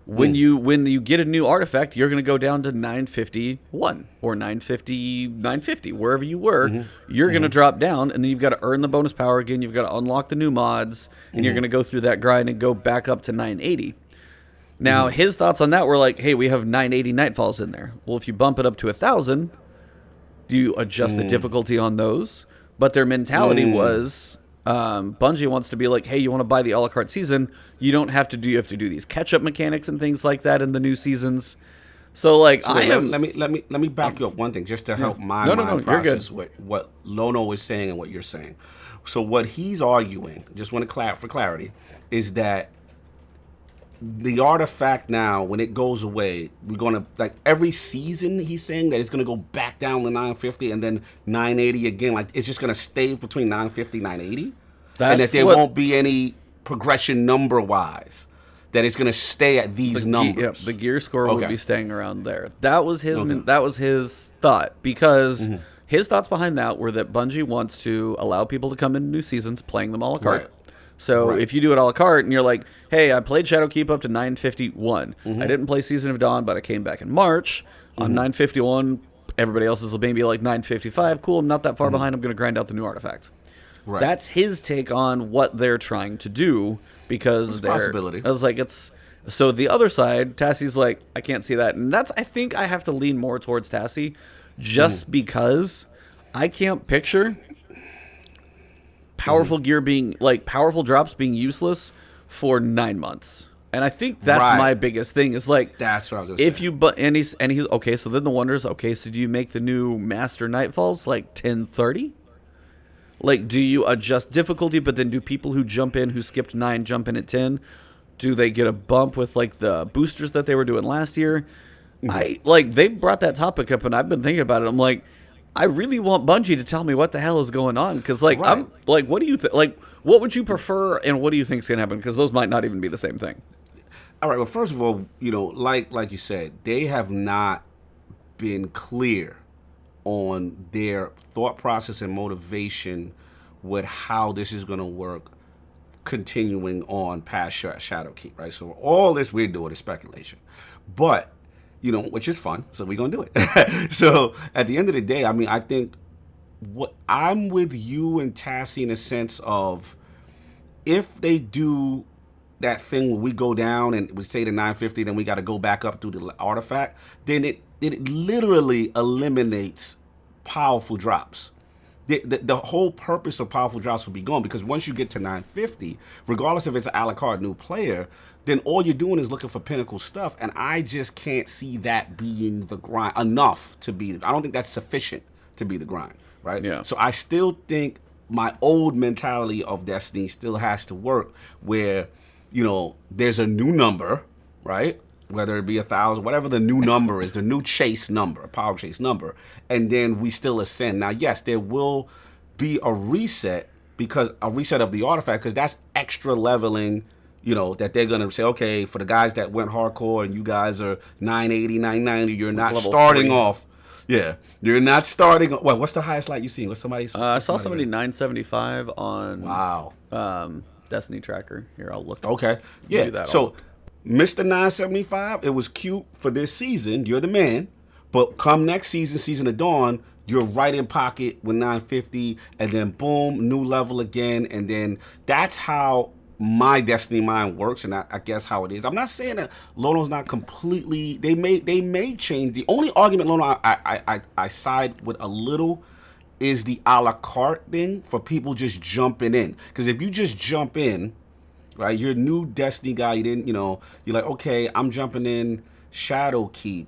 When you get a new artifact, you're going to go down to 951 or 950, wherever you were. You're going to drop down, and then you've got to earn the bonus power again. You've got to unlock the new mods, and you're going to go through that grind and go back up to 980. Now, his thoughts on that were like, hey, we have 980 Nightfalls in there. Well, if you bump it up to 1,000, do you adjust the difficulty on those? But their mentality was, Bungie wants to be like, hey, you want to buy the a la carte season, you don't have to do, you have to do these catch-up mechanics and things like that in the new seasons. So, like, let me back you up one thing just to help my mind process what Lono was saying and what you're saying. So what he's arguing, just want to for clarity, is that the artifact now, when it goes away, we're going to, like, every season he's saying that it's going to go back down to 950 and then 980 again. Like, it's just going to stay between 950 980. And that there won't be any progression number-wise. That it's going to stay at these numbers. The gear score would be staying around there. That was his that was his thought. Because his thoughts behind that were that Bungie wants to allow people to come into new seasons playing them a la carte. So Right. if you do it a la carte and you're like, hey, I played Shadowkeep up to 951. Mm-hmm. I didn't play Season of Dawn, but I came back in March. On 951, everybody else is maybe like 955. Cool, I'm not that far behind. I'm going to grind out the new artifact. Right. That's his take on what they're trying to do because It's a possibility. I was like, it's so the other side. Tassie's like, I can't see that, and I think I have to lean more towards Tassie, just because I can't picture powerful gear being like powerful drops being useless for 9 months. And I think that's Right. my biggest thing is like That's what I was going to say. if you and he's okay, so then the wonder is okay, so do you make the new Master Nightfalls like 1030? Like do you adjust difficulty, but then do people who jump in who skipped 9 jump in at 10? Do they get a bump with like the boosters that they were doing last year? I like they brought that topic up and I've been thinking about it. I'm like, I really want Bungie to tell me what the hell is going on because like Right. I'm like, what do you like? What would you prefer, and what do you think is gonna happen? Because those might not even be the same thing. All right. Well, first of all, like you said, they have not been clear on their thought process and motivation with how this is going to work continuing on past Shadowkeep, right? So all this we're doing is speculation. But, which is fun, so we're going to do it. So at the end of the day, I mean, I think what I'm with you and Tassie in a sense of if they do that thing where we go down and we say the 950, then we got to go back up through the artifact, then it literally eliminates powerful drops. The whole purpose of powerful drops will be gone because once you get to 950, regardless if it's an a la carte new player, then all you're doing is looking for Pinnacle stuff, and I just can't see that being the grind enough to be. I don't think that's sufficient to be the grind, right? Yeah. So I still think my old mentality of Destiny still has to work where, there's a new number, right? Whether it be 1,000, whatever the new number is, the new chase number, a power chase number, and then we still ascend. Now, yes, there will be a reset of the artifact, because that's extra leveling, that they're going to say, okay, for the guys that went hardcore and you guys are 980, 990, you're not Level starting 3. off. Yeah, you're not starting. Well, what's the highest light you've seen? What's somebody's? I saw somebody 975 on Wow. Destiny Tracker. Here, I'll look. Okay. Do Yeah. that So, Mr. 975, it was cute for this season. You're the man. But come next season, Season of Dawn, you're right in pocket with 950, and then boom, new level again, and then that's how my Destiny mind works, and I guess how it is. I'm not saying that Lono's not completely. They may change. The only argument Lono I side with a little is the a la carte thing for people just jumping in. Because if you just jump in, right, you're a new Destiny guy, you didn't, you're like, okay, I'm jumping in Shadowkeep.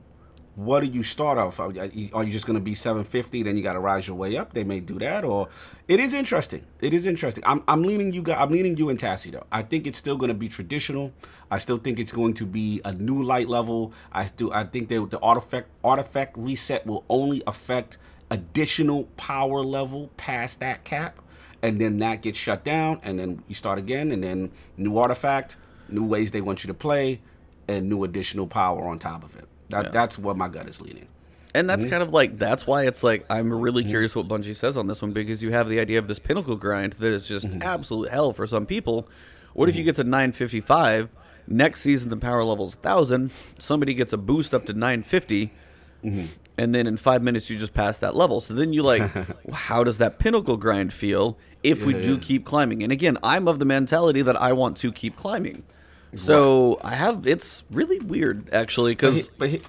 What do you start off? Are you just going to be 750? Then you got to rise your way up. They may do that, or it is interesting. It is interesting. I'm leaning you guys. I'm leaning you and Tassie though. I think it's still going to be traditional. I still think it's going to be a new light level. I think the artifact reset will only affect additional power level past that cap, and then that gets shut down, and then you start again, and then new artifact, new ways they want you to play, and new additional power on top of it. That's what my gut is leaning. And that's kind of like, that's why it's like, I'm really curious what Bungie says on this one, because you have the idea of this Pinnacle grind that is just absolute hell for some people. What if you get to 955, next season the power level's 1,000, somebody gets a boost up to 950, and then in 5 minutes you just pass that level. So then you like, how does that Pinnacle grind feel if we do keep climbing? And again, I'm of the mentality that I want to keep climbing. So it's really weird actually, because okay,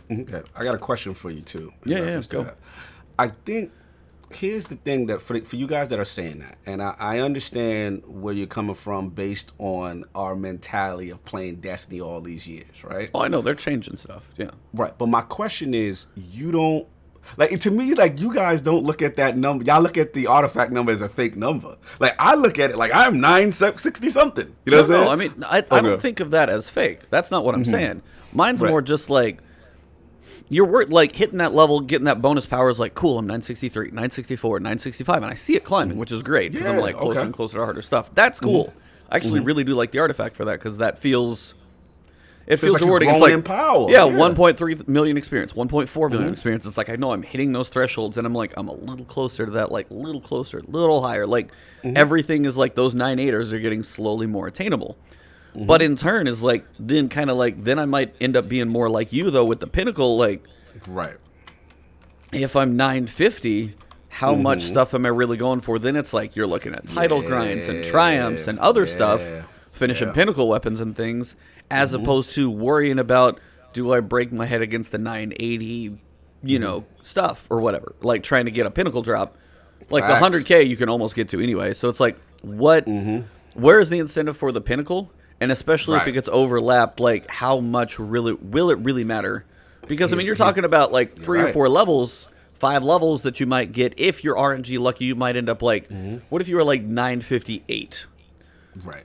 I got a question for you too. Yeah, go. That. I think here's the thing that for you guys that are saying that, and I understand where you're coming from based on our mentality of playing Destiny all these years, right? Oh, I know they're changing stuff. Yeah, right. But my question is, you don't. Like, to me, like, you guys don't look at that number. Y'all look at the artifact number as a fake number. Like, I look at it like I'm 960 something. You know what I'm saying? No, I mean, I don't think of that as fake. That's not what I'm saying. Mine's more just like, you're like hitting that level, getting that bonus power is like, cool, I'm 963, 964, 965, and I see it climbing, which is great, because I'm like closer and closer to harder stuff. That's cool. I actually really do like the artifact for that, because that feels it feels like rewarding. You're It's like in power. Yeah, 1.3 million experience, 1.4 million experience. It's like I know I'm hitting those thresholds, and I'm like I'm a little closer to that, like a little closer, a little higher. Like everything is like those 9/8ers are getting slowly more attainable. But in turn is like then kind of like then I might end up being more like you though with the Pinnacle. Like right. If I'm 950. How much stuff am I really going for? Then it's like you're looking at title grinds and triumphs and other stuff, finishing Pinnacle weapons and things, as opposed to worrying about, do I break my head against the 980, stuff or whatever, like trying to get a Pinnacle drop. Like the 100K you can almost get to anyway. So it's like, where's the incentive for the Pinnacle? And especially if it gets overlapped, like how much will it really matter? Because, I mean, you're talking about like 3 or 4 levels, 5 levels that you might get. If you're RNG lucky, you might end up like, what if you were like 958? Right.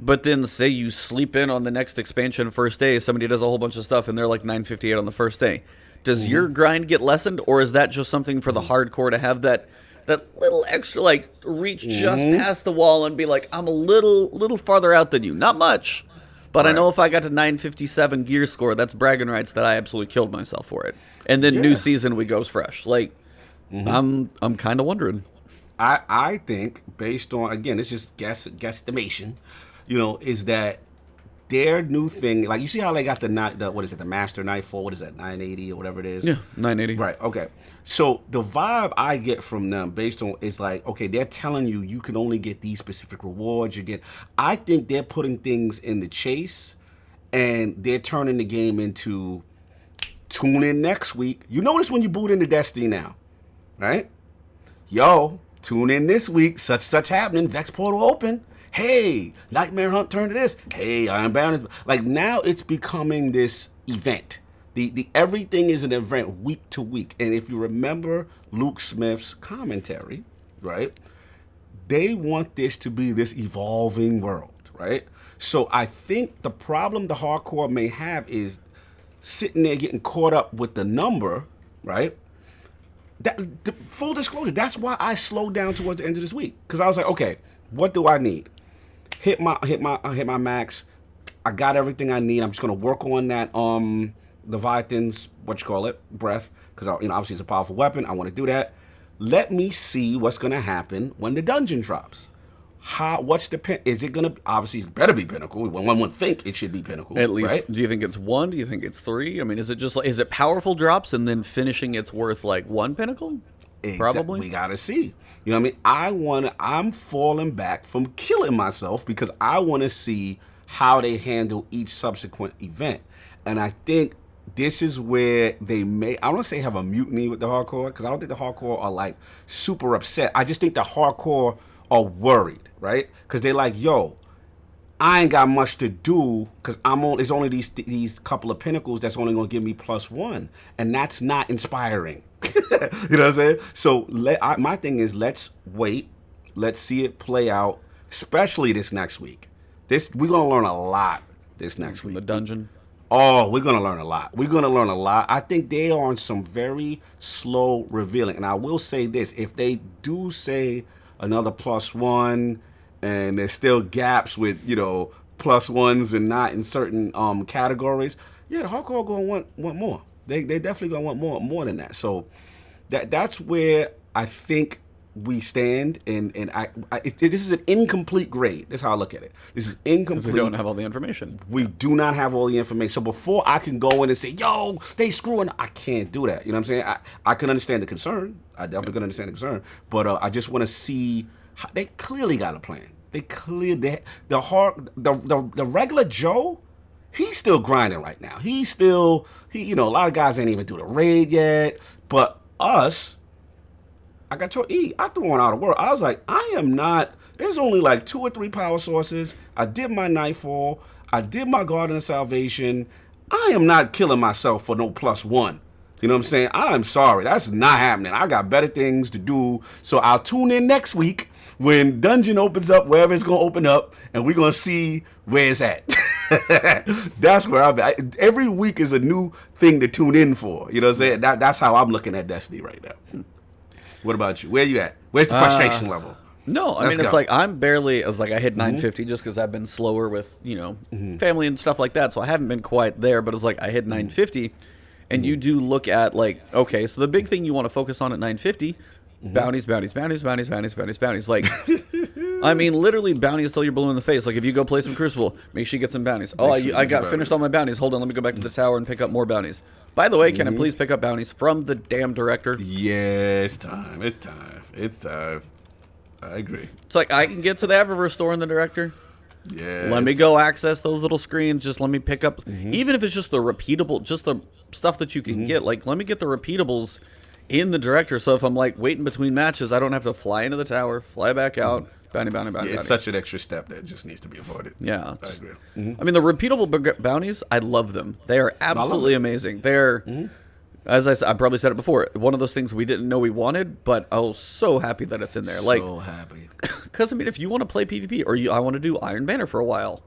But then say you sleep in on the next expansion first day, somebody does a whole bunch of stuff and they're like 958 on the first day. Does your grind get lessened, or is that just something for the hardcore to have that little extra, like reach just past the wall and be like, I'm a little farther out than you. Not much. But I know if I got to 957 gear score, that's bragging rights that I absolutely killed myself for it. And then new season, we goes fresh. Like, I'm kind of wondering. I think, based on, again, it's just guesstimation, is that their new thing, like you see how they got the Master Nightfall, what is that, 980 or whatever it is? Yeah, 980. Right, okay. So the vibe I get from them based on is like, okay, they're telling you can only get these specific rewards. I think they're putting things in the chase and they're turning the game into tune in next week. You notice when you boot into Destiny now, right? Yo, tune in this week, such happening, Vex Portal open. Hey, Nightmare Hunt turned to this. Hey, Iron Banner. Like now it's becoming this event. The everything is an event week to week. And if you remember Luke Smith's commentary, right? They want this to be this evolving world, right? So I think the problem the hardcore may have is sitting there getting caught up with the number, right? Full disclosure, that's why I slowed down towards the end of this week. Because I was like, okay, what do I need? Hit my max. I got everything I need. I'm just gonna work on that Leviathan's breath, because obviously it's a powerful weapon. I want to do that. Let me see what's gonna happen when the dungeon drops. Is it gonna, obviously it better be Pinnacle. One would think it should be Pinnacle. At least, right? Do you think it's 1? Do you think it's 3? I mean, is it just like, is it powerful drops and then finishing it's worth like 1 Pinnacle? Probably. We gotta see. You know what I mean? I'm falling back from killing myself because I want to see how they handle each subsequent event. And I think this is where they may, I don't want to say have a mutiny with the hardcore, because I don't think the hardcore are like super upset. I just think the hardcore are worried, right? Because they're like, yo, I ain't got much to do because it's only these couple of pinnacles that's only going to give me +1. And that's not inspiring. You know what I'm saying? So my thing is, let's wait. Let's see it play out, especially this next week. We're going to learn a lot this next week. The dungeon. Oh, we're going to learn a lot. I think they are on some very slow revealing. And I will say this, if they do say another +1 and there's still gaps with, +1s and not in certain categories, the hardcore going to want more. They definitely going to want more than that. So that's where I think we stand, and this is an incomplete grade. That's how I look at it. This is incomplete. We don't have all the information. We do not have all the information. So before I can go in and say, yo, they screwing, I can't do that. You know what I'm saying? I can understand the concern. I definitely can understand the concern. But I just want to see how, they clearly got a plan. The regular Joe, he's still grinding right now. A lot of guys ain't even do the raid yet. But us, I got told, I threw one out of work. I was like, there's only like 2 or 3 power sources. I did my Nightfall. I did my Garden of Salvation. I am not killing myself for no +1. You know what I'm saying? I'm sorry. That's not happening. I got better things to do. So I'll tune in next week when Dungeon opens up, wherever it's going to open up, and we're going to see where it's at. That's where I'm at. Every week is a new thing to tune in for. You know what I'm saying? That's how I'm looking at Destiny right now. What about you? Where you at? Where's the frustration level? No, I mean, it's like I hit 950 just because I've been slower with, family and stuff like that. So I haven't been quite there, but it's like I hit 950. And you do look at okay, so the big thing you want to focus on at 950, bounties. Like, I mean, literally bounties till you're blue in the face. Like, if you go play some Crucible, make sure you get some bounties. Oh, I got finished all my bounties. Hold on, let me go back to the tower and pick up more bounties. By the way, can I please pick up bounties from the damn director? Yeah, it's time. I agree. It's like, I can get to the Eververse store in the director. Yeah. Let me go access those little screens. Just let me pick up, even if it's just the repeatable, just the stuff that you can get. Like, let me get the repeatables in the director. So if I'm like waiting between matches, I don't have to fly into the tower, fly back out, bounty. It's such an extra step that just needs to be avoided. Yeah. I agree. I mean, the repeatable bounties, I love them. They are absolutely amazing. They're, as I said, I probably said it before, one of those things we didn't know we wanted, but I was so happy that it's in there. So happy. Because, I mean, if you want to play PvP, or I want to do Iron Banner for a while,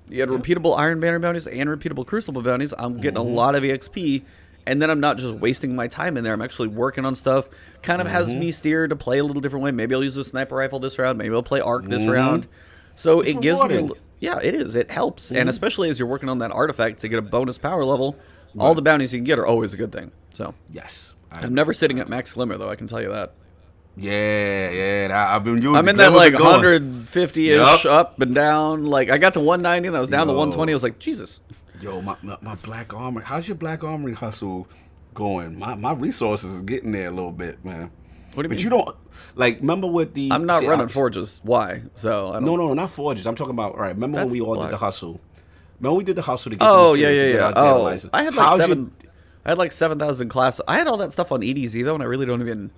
you had repeatable Iron Banner bounties and repeatable Crucible bounties, I'm getting a lot of EXP, and then I'm not just wasting my time in there. I'm actually working on stuff. Kind of has me steered to play a little different way. Maybe I'll use a sniper rifle this round. Maybe I'll play Arc this round. So it gives me... Yeah, it is. It helps. And especially as you're working on that artifact to get a bonus power level, all the bounties you can get are always a good thing. So yes. I'm never sitting at max glimmer, though, I can tell you that. Yeah. I've been using. I'm in that like 150-ish up and down. Like, I got to 190 and I was down to 120. I was like, Jesus. Yo, my black armor. How's your black armory hustle going? My resources is getting there a little bit, man. What do you mean? But you don't like. Remember what the? I'm not running forges. Why? So I don't. No, not forges. I'm talking about. All right. Remember when we all did the hustle? Remember we did the hustle to get. Oh yeah. Oh, I had like I had like 7,000 class. I had all that stuff on EDZ though, and I really don't even.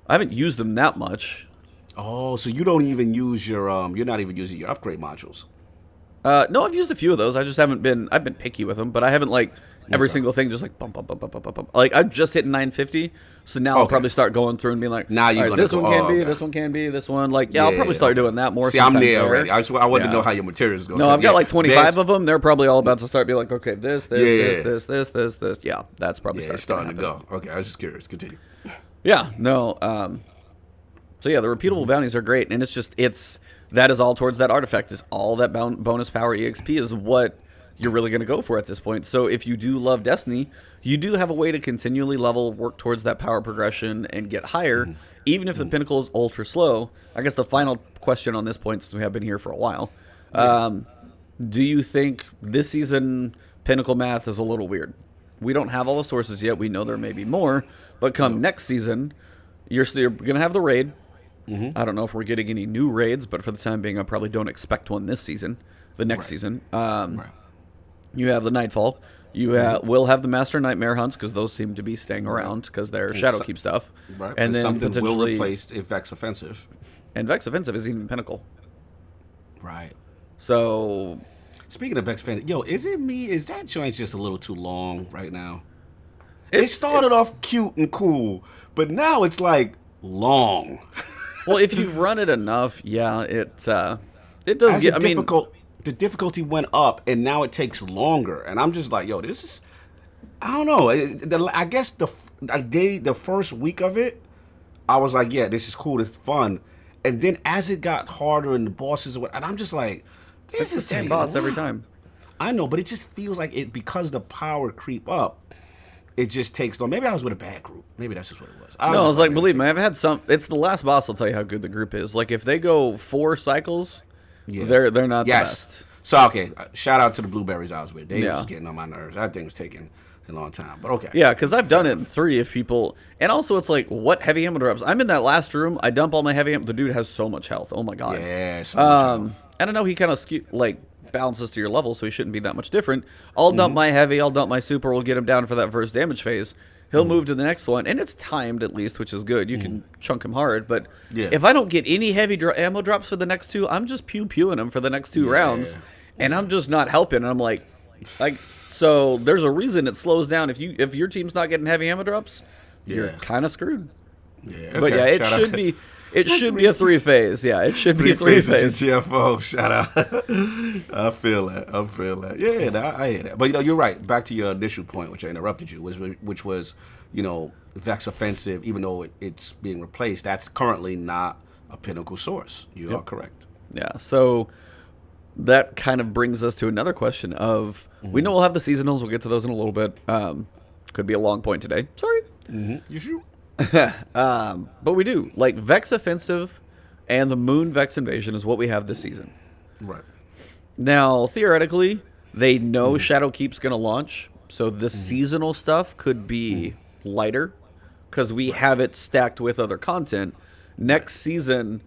I haven't used them that much. Oh, so you don't even use your you're not even using your upgrade modules. No, I've used a few of those. I just haven't been. I've been picky with them, but I haven't like every single thing just like bump. Like I've just hit 950, so now I'll probably start going through and being like, now you this one can be, this one can be, this one. Like I'll probably start doing that more. See, I'm there already. I wanted to know how your materials go. No, I've got like 25 of them. They're probably all about to start being like, okay, this. Yeah, that's probably starting to go. Okay, I was just curious. Continue. Yeah, no. So yeah, the repeatable bounties are great, and that is all towards that artifact. Is all that bonus power EXP is what you're really going to go for at this point. So if you do love Destiny, you do have a way to continually level, work towards that power progression, and get higher, even if the Pinnacle is ultra slow. I guess the final question on this point, since we have been here for a while, do you think this season Pinnacle math is a little weird? We don't have all the sources yet. We know there may be more, but come next season, you're going to have the raid. I don't know if we're getting any new raids, but for the time being, I probably don't expect one this season. The next season, you have the Nightfall. You will have the Master Nightmare hunts because those seem to be staying around because they're Shadowkeep stuff. Right. And then something potentially will replace Vex Offensive. And Vex Offensive is even Pinnacle. Right. So, speaking of Vex Offensive, is it me? Is that joint just a little too long right now? It started off cute and cool, but now it's like long. Well, if you've run it enough, it does get. The difficulty went up, and now it takes longer. And I'm just like, this is. I don't know. I guess the first week of it, I was like, this is cool, it's fun. And then as it got harder and the bosses, and I'm just like, this is the same boss every time. I know, but it just feels like it because the power creep up. It just takes long. Maybe I was with a bad group. Maybe that's just what it was. I was like, believe me, I've had some. It's the last boss. I'll tell you how good the group is. Like if they go 4 cycles, they're not the best. So okay, shout out to the blueberries I was with. They was getting on my nerves. That thing was taking a long time, but okay. Yeah, because I've done it in 3 if people. And also, it's like what heavy ammo drops. I'm in that last room. I dump all my heavy ammo. The dude has so much health. Oh my god. Yeah, so much health. I don't know. He kind of balances to your level, so he shouldn't be that much different. I'll dump my heavy, I'll dump my super, we'll get him down for that first damage phase. He'll move to the next one, and it's timed at least, which is good. You can chunk him hard, but if I don't get any heavy ammo drops for the next 2, I'm just pew-pewing him for the next 2 rounds, and I'm just not helping. And I'm like, so there's a reason it slows down. If your team's not getting heavy ammo drops, you're kind of screwed. Yeah, but it should be. It should be a 3-phase. Yeah, it should be a 3-phase. CFO, shout out. I feel that. Yeah, I hear that. But you're right. Back to your initial point, which I interrupted you, which was, Vex Offensive, even though it's being replaced, that's currently not a Pinnacle source. You are correct. Yeah. So that kind of brings us to another question of, we know we'll have the seasonals. We'll get to those in a little bit. Could be a long point today. Sorry. You shoot. But we do. Like, Vex Offensive and the Moon Vex Invasion is what we have this season. Right. Now, theoretically, they know Shadowkeep's going to launch, so the seasonal stuff could be lighter because we have it stacked with other content. Next season,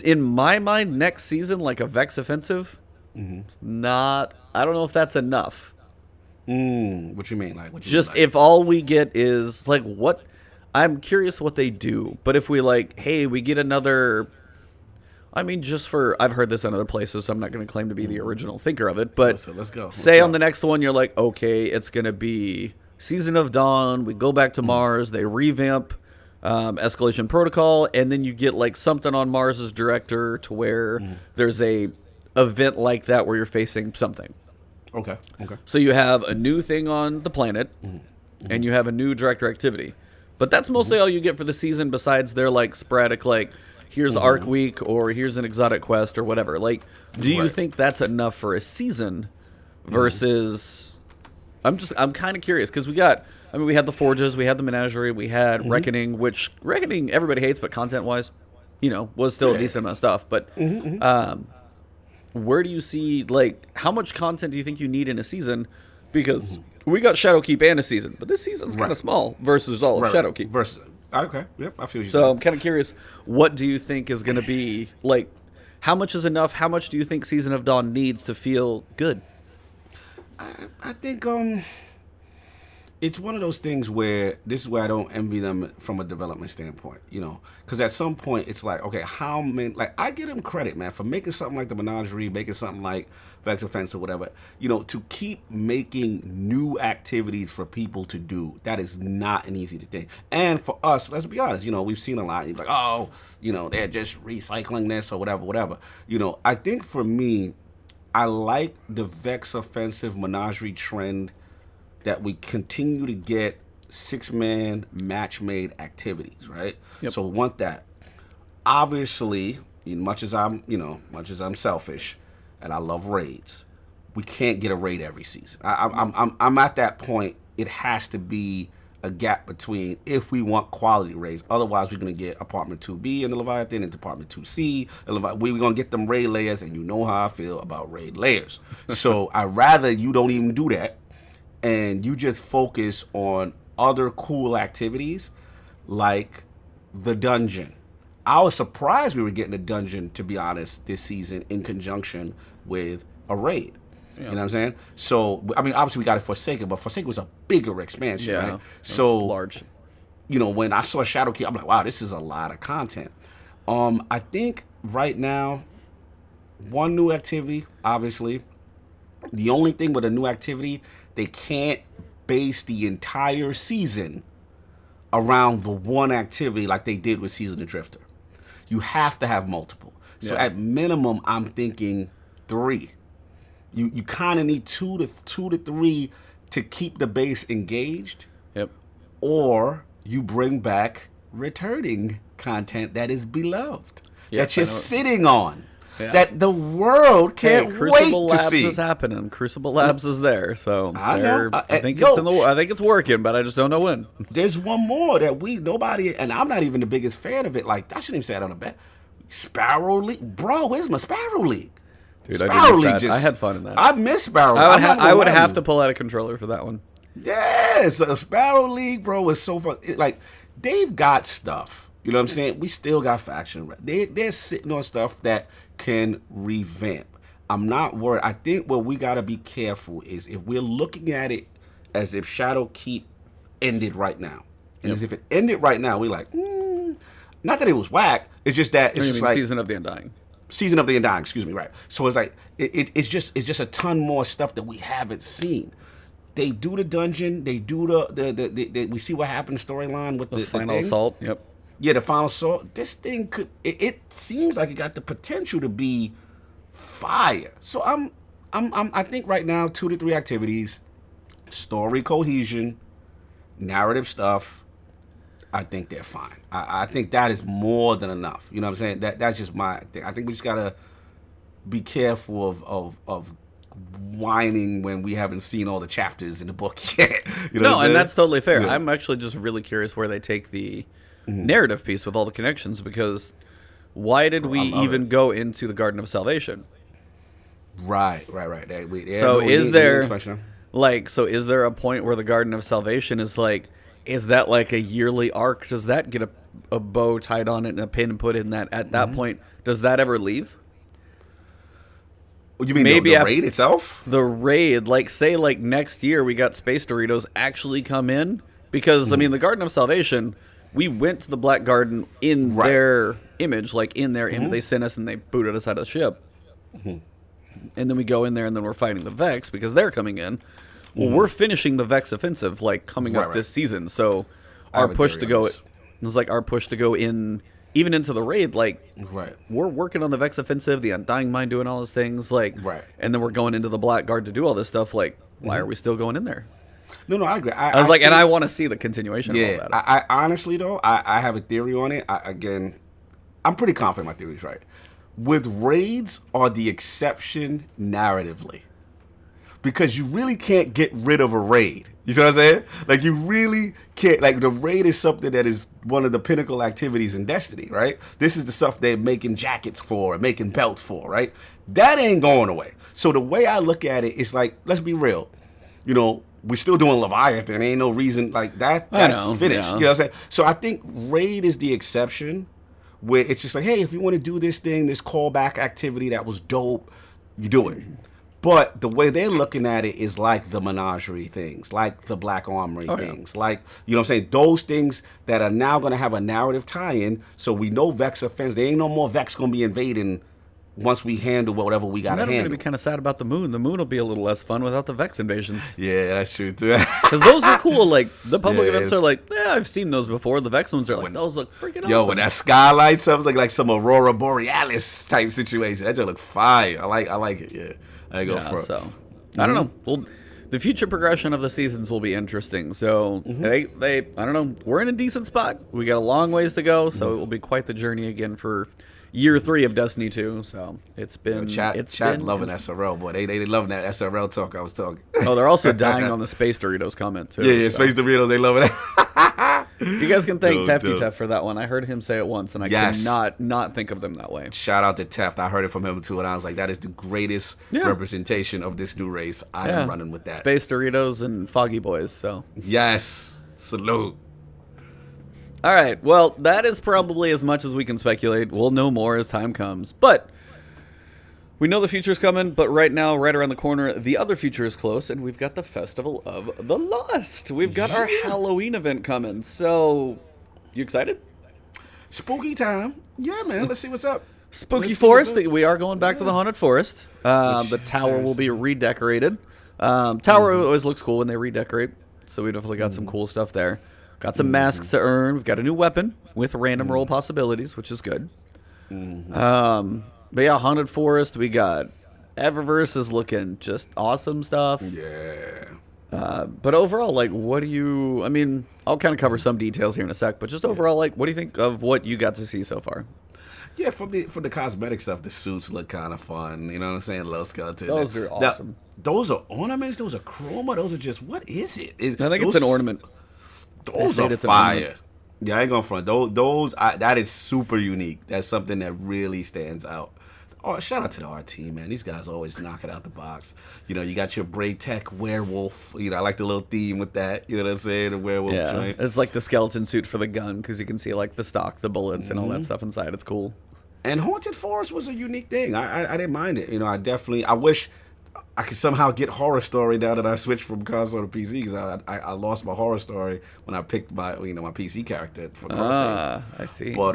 in my mind, next season, like a Vex Offensive, not... I don't know if that's enough. What you mean? Like, what you Just mean, like? if all we get is, like, what... I'm curious what they do, but if we, like, hey, we get another... I mean, just for... I've heard this in other places, so I'm not going to claim to be the original thinker of it, but Let's go. say on the next one, you're like, okay, it's going to be Season of Dawn, we go back to Mars, they revamp Escalation Protocol, and then you get, like, something on Mars's director to where there's a event like that where you're facing something. Okay. So you have a new thing on the planet, and you have a new director activity. But that's mostly all you get for the season besides their, like, sporadic, like, here's Arc Week, or here's an exotic quest, or whatever. Like, do you think that's enough for a season versus... I'm kind of curious, because we had the Forges, we had the Menagerie, we had Reckoning, which Reckoning everybody hates, but content-wise, was still a decent amount of stuff. But where do you see, like, how much content do you think you need in a season? Because we got Shadowkeep and a season, but this season's kind of small versus all of Shadowkeep. Okay, yep, I feel you. So I'm kind of curious, what do you think is going to be, like, how much is enough? How much do you think Season of Dawn needs to feel good? I think it's one of those things where this is where I don't envy them from a development standpoint, because at some point it's like, okay, how many? Like, I give them credit, man, for making something like the Menagerie, making something like Vex Offense or whatever, to keep making new activities for people to do. That is not an easy thing. And for us, let's be honest, we've seen a lot. You're like, oh, they're just recycling this or whatever. I think for me, I like the Vex Offensive Menagerie trend that we continue to get 6-man match-made activities, right? Yep. So we want that. Obviously, much as I'm selfish and I love raids, we can't get a raid every season. I'm at that point. It has to be a gap between if we want quality raids. Otherwise, we're going to get Apartment 2B in the Leviathan and Department 2C. We're going to get them raid layers, and you know how I feel about raid layers. So I'd rather you don't even do that, and you just focus on other cool activities like the dungeon. I was surprised we were getting a dungeon, to be honest, this season in conjunction with a raid. Yeah. You know what I'm saying? So, obviously we got it Forsaken, but Forsaken was a bigger expansion, right? So large. When I saw Shadowkeep, I'm like, wow, this is a lot of content. I think right now, one new activity, obviously. The only thing with a new activity, they can't base the entire season around the one activity like they did with Season of Drifter. You have to have multiple. So at minimum, I'm thinking 3. You kind of need 2 to 3 to keep the base engaged. Yep. Or you bring back returning content that is beloved, that you're sitting on, that the world can't Crucible wait to Labs see. is happening. Crucible Labs is there, so I think yo, I think it's working, but I just don't know when. There's one more that nobody, and I'm not even the biggest fan of it. Like, I shouldn't even say that on the back. Sparrow League, bro. Where's my Sparrow League? Dude, Sparrow I League I had fun in that. I miss Sparrow League. I would have to pull out a controller for that one. Yes, Sparrow League, bro, is so fun. Like, they've got stuff. You know what I'm saying? We still got faction. They're sitting on stuff that can revamp. I'm not worried. I think what we got to be careful is if we're looking at it as if Shadowkeep ended right now. And as if it ended right now, we're like, not that it was whack. It's just that it's just like Season of the Undying. Season of the Undying, excuse me, right. So it's like it's just a ton more stuff that we haven't seen. They do the dungeon, they do the we see what happens storyline with the final assault. Yep. Yeah, the final assault. This thing could it seems like it got the potential to be fire. So I think right now 2 to 3 activities, story cohesion, narrative stuff, I think they're fine. I think that is more than enough. You know what I'm saying? That's just my thing. I think we just gotta be careful of whining when we haven't seen all the chapters in the book yet. You know No, and that's totally fair. Yeah. I'm actually just really curious where they take the narrative piece with all the connections, because why did we even go into the Garden of Salvation? Right. So is there a point where the Garden of Salvation is that like a yearly arc? Does that get a bow tied on it and a pin put in that at that point? Does that ever leave? You mean maybe the raid itself? The raid, say next year we got Space Doritos actually come in, because I mean the Garden of Salvation, we went to the Black Garden in their image, image. They sent us and they booted us out of the ship, and then we go in there and then we're fighting the Vex because they're coming in. Well, we're finishing the Vex offensive coming up this season, so our push to go in. Even into the raid, we're working on the Vex offensive, the Undying Mind doing all those things, and then we're going into the Black Guard to do all this stuff. Why are we still going in there? No, I agree. I was and I want to see the continuation of all that. I honestly, though, I have a theory on it. I'm pretty confident my theory is right. With raids are the exception narratively. Because you really can't get rid of a raid. You see what I'm saying? You really can't. The raid is something that is one of the pinnacle activities in Destiny, right? This is the stuff they're making jackets for, making belts for, right? That ain't going away. So the way I look at it is let's be real. We're still doing Leviathan. Ain't no reason that's finished. Yeah. You know what I'm saying? So I think raid is the exception, where it's just hey, if you want to do this thing, this callback activity that was dope, you do it. But the way they're looking at it is the menagerie things, the Black Armory things, you know what I'm saying? Those things that are now going to have a narrative tie-in, so we know Vex offense. There ain't no more Vex going to be invading once we handle whatever we got to handle. I'm going to be kind of sad about the moon. The moon will be a little less fun without the Vex invasions. Yeah, that's true, too. Because those are cool. The public events are I've seen those before. The Vex ones are those look freaking awesome. Yo, when that skylight stuff like some Aurora Borealis type situation, that just look fire. I like it, yeah. I go for it. So I don't know. Well, the future progression of the seasons will be interesting. So they I don't know. We're in a decent spot. We got a long ways to go, so it will be quite the journey again for year 3 of Destiny 2. So it's been chat loving SRL, boy. They loving that SRL talk I was talking. Oh, they're also dying on the Space Doritos comment too. Yeah, Space Doritos, they loving it. You guys can thank Tefty Tef for that one. I heard him say it once, and I cannot not think of them that way. Shout out to Teft. I heard it from him too, and I was like, that is the greatest representation of this new race. I am running with that. Space Doritos and Foggy Boys. So yes, salute. All right. Well, that is probably as much as we can speculate. We'll know more as time comes, but we know the future's coming, but right now, right around the corner, the other future is close, and we've got the Festival of the Lost. We've got our Halloween event coming. So, you excited? Spooky time. Yeah, man. Let's see what's up. Spooky Forest. We are going back to the Haunted Forest. The tower will be redecorated. Tower always looks cool when they redecorate, so we definitely got some cool stuff there. Got some masks to earn. We've got a new weapon with random roll possibilities, which is good. But yeah, Haunted Forest, we got Eververse is looking just awesome stuff. Yeah. But overall, what do you... I mean, I'll kind of cover some details here in a sec, but just overall, what do you think of what you got to see so far? Yeah, from the cosmetic stuff, the suits look kind of fun. You know what I'm saying? Little skeleton. Those are awesome. Now, those are ornaments? Those are chroma? Those are just... What is it? I think it's an ornament. Those are fire. Yeah, I ain't going front. That is super unique. That's something that really stands out. Oh, shout out to the RT, man. These guys always knock it out the box. You got your Braid Tech werewolf. I like the little theme with that. You know what I'm saying? The werewolf joint. It's like the skeleton suit for the gun, because you can see the stock, the bullets, and all that stuff inside. It's cool. And Haunted Forest was a unique thing. I didn't mind it. I wish I could somehow get Horror Story now that I switched from console to PC, because I lost my Horror Story when I picked my my PC character for Crusade. I see. But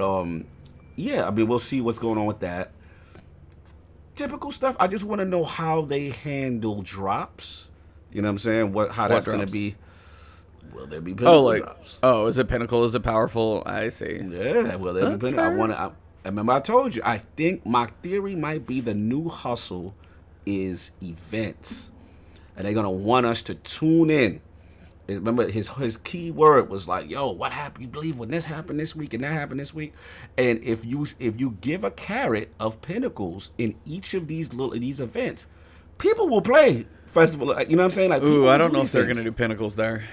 yeah, I mean, we'll see what's going on with that. Typical stuff. I just want to know how they handle drops. You know what I'm saying? How that's going to be. Will there be Pinnacle drops? Oh, is it Pinnacle? Is it powerful? I see. Yeah, will there be Pinnacle? I remember I told you. I think my theory might be the new hustle is events. And they're going to want us to tune in Remember, his key word was like, "Yo, what happened? You believe when this happened this week and that happened this week?" And if you give a carrot of pinnacles in each of these events, people will play festival. You know what I'm saying? Like, ooh, I don't know if they're gonna do pinnacles there.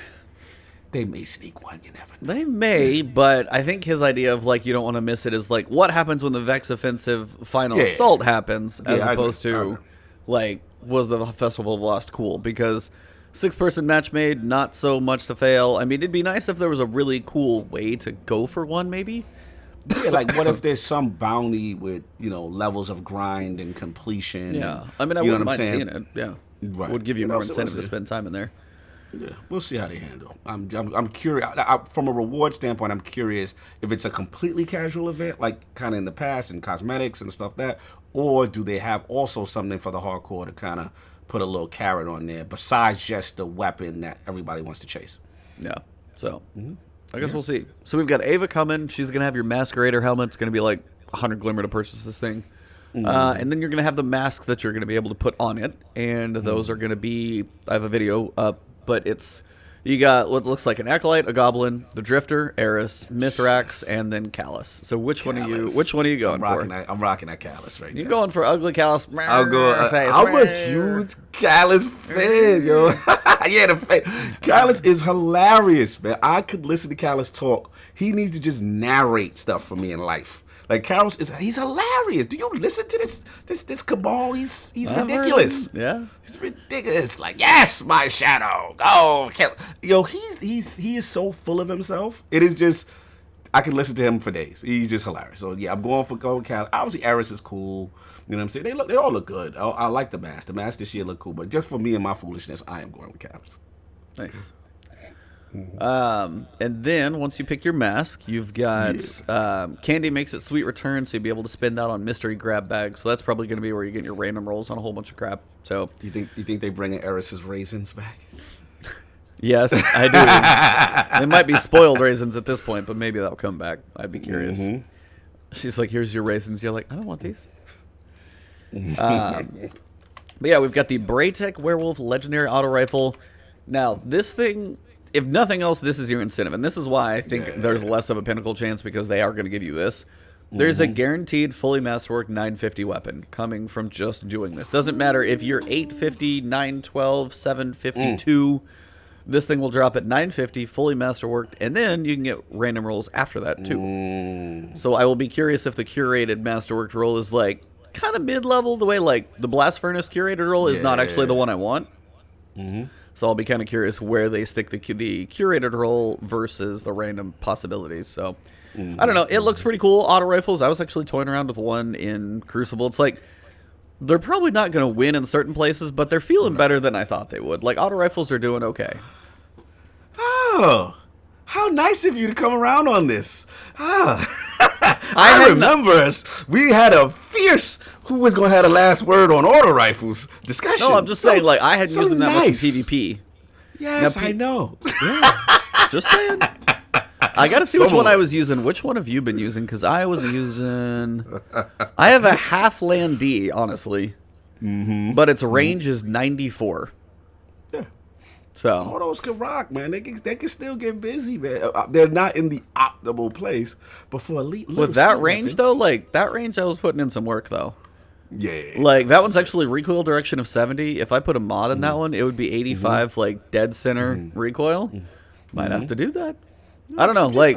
They may sneak one. You never know. They may, but I think his idea of like you don't want to miss it is like what happens when the Vex offensive final assault happens, as opposed to like was the Festival of Lost cool because. 6-person match made, not so much to fail. I mean, it'd be nice if there was a really cool way to go for one, maybe. Yeah, like what if there's some bounty with, levels of grind and completion? Yeah, I mean, I wouldn't mind seeing it. Yeah, right. Would give you more incentive to spend time in there. Yeah, we'll see how they handle. I'm curious. From a reward standpoint, I'm curious if it's a completely casual event, like kind of in the past, and cosmetics and stuff or do they have also something for the hardcore to kind of put a little carrot on there besides just the weapon that everybody wants to chase. Yeah. So I guess we'll see. So we've got Ava coming. She's going to have your Masquerader helmet. It's going to be like 100 glimmer to purchase this thing. And then you're going to have the masks that you're going to be able to put on it. And those are going to be, I have a video up, but you got what looks like an Acolyte, a Goblin, the Drifter, Eris, Mithrax, and then Callus. So which one are you going for? I'm rocking that Callus right now. You going for ugly Callus? I'm a huge Callus fan, yo. Yeah, Callus is hilarious, man. I could listen to Callus talk. He needs to just narrate stuff for me in life. Like Callus he's hilarious. Do you listen to this cabal? He's ridiculous. Yeah, he's ridiculous. Like, yes, my shadow. Go, yo. He is so full of himself. It is just I can listen to him for days. He's just hilarious. So yeah, I'm going for Callus. Obviously, Eris is cool. You know what I'm saying? They all look good. I like the mask. The mask this year look cool. But just for me and my foolishness, I am going with Callus. Nice. And then once you pick your mask, you've got Candy makes it sweet return, so you'll be able to spend out on mystery grab bags. So that's probably going to be where you get your random rolls on a whole bunch of crap. So you think they bringing Eris's raisins back? Yes, I do. They might be spoiled raisins at this point, but maybe that'll come back. I'd be curious. She's like, "Here's your raisins." You're like, "I don't want these." But yeah, we've got the Braytech Werewolf Legendary Auto Rifle. Now this thing. If nothing else, this is your incentive. And this is why I think there's less of a Pinnacle chance because they are going to give you this. There's a guaranteed fully masterwork 950 weapon coming from just doing this. Doesn't matter if you're 850, 912, 752. This thing will drop at 950, fully masterworked. And then you can get random rolls after that too. So I will be curious if the curated masterworked roll is like kind of mid-level. The way like the Blast Furnace curated roll is not actually the one I want. So I'll be kind of curious where they stick the curated roll versus the random possibilities. So I don't know. It looks pretty cool. Auto rifles. I was actually toying around with one in Crucible. It's like they're probably not going to win in certain places, but they're feeling better than I thought they would. Like auto rifles are doing okay. Oh, how nice of you to come around on this. I remember us. We had a fierce who was going to have the last word on auto rifles discussion. No, I'm just saying, like, I hadn't used them that much in PvP. Yes, now, I know. Yeah, just saying. I got to see which one I was using. Which one have you been using? Because I was using... I have a half land D, honestly. But its range is 94. Yeah. So autos can rock, man. They can still get busy, man. They're not in the optimal place, but for elite with that range though, like that range, I was putting in some work though. Yeah, like that one's actually recoil direction of 70. If I put a mod in that one, it would be 85, like dead center recoil. Might have to do that. I don't know, like.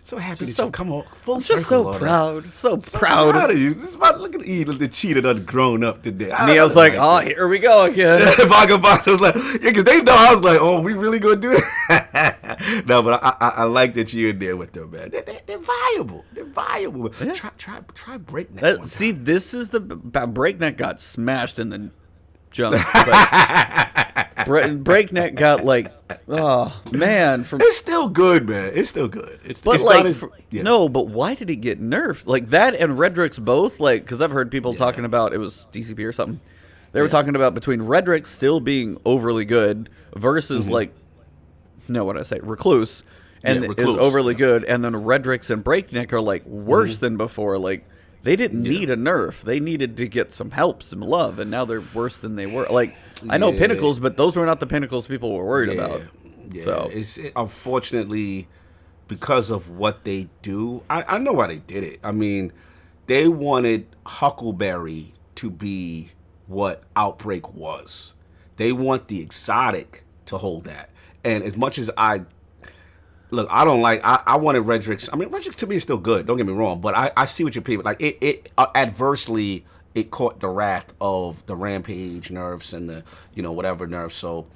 So happy that you come on full I'm circle. Just so proud. So proud of you. This is about look at you, the cheated grown up today. Neil's like, oh, here we go again. Vagabonds was like, yeah, because they know I was like, oh, we really gonna do that? No, but I like that you're in there with them, man. They're viable. They're viable. Yeah. Try Breakneck. See, this is the Breakneck got smashed in the junk. Breakneck got like, oh man, it's still good, man. It's still good. It's like no, but why did it get nerfed? Like that and Redrix both, like because I've heard people talking about it was DCP or something. They were talking about between Redrix still being overly good versus like, no, what did I say, Recluse, and is overly good, and then Redrix and Breakneck are like worse than before. Like they didn't need a nerf; they needed to get some help, some love, and now they're worse than they were. Like. I know Pinnacles, but those were not the Pinnacles people were worried about. Yeah, So unfortunately, because of what they do, I know why they did it. I mean, they wanted Huckleberry to be what Outbreak was. They want the exotic to hold that. And as much as I don't like. I wanted Redrix. I mean, Redrix to me is still good. Don't get me wrong, but I see what you're people like. It adversely it caught the wrath of the Rampage nerfs and the whatever nerfs. So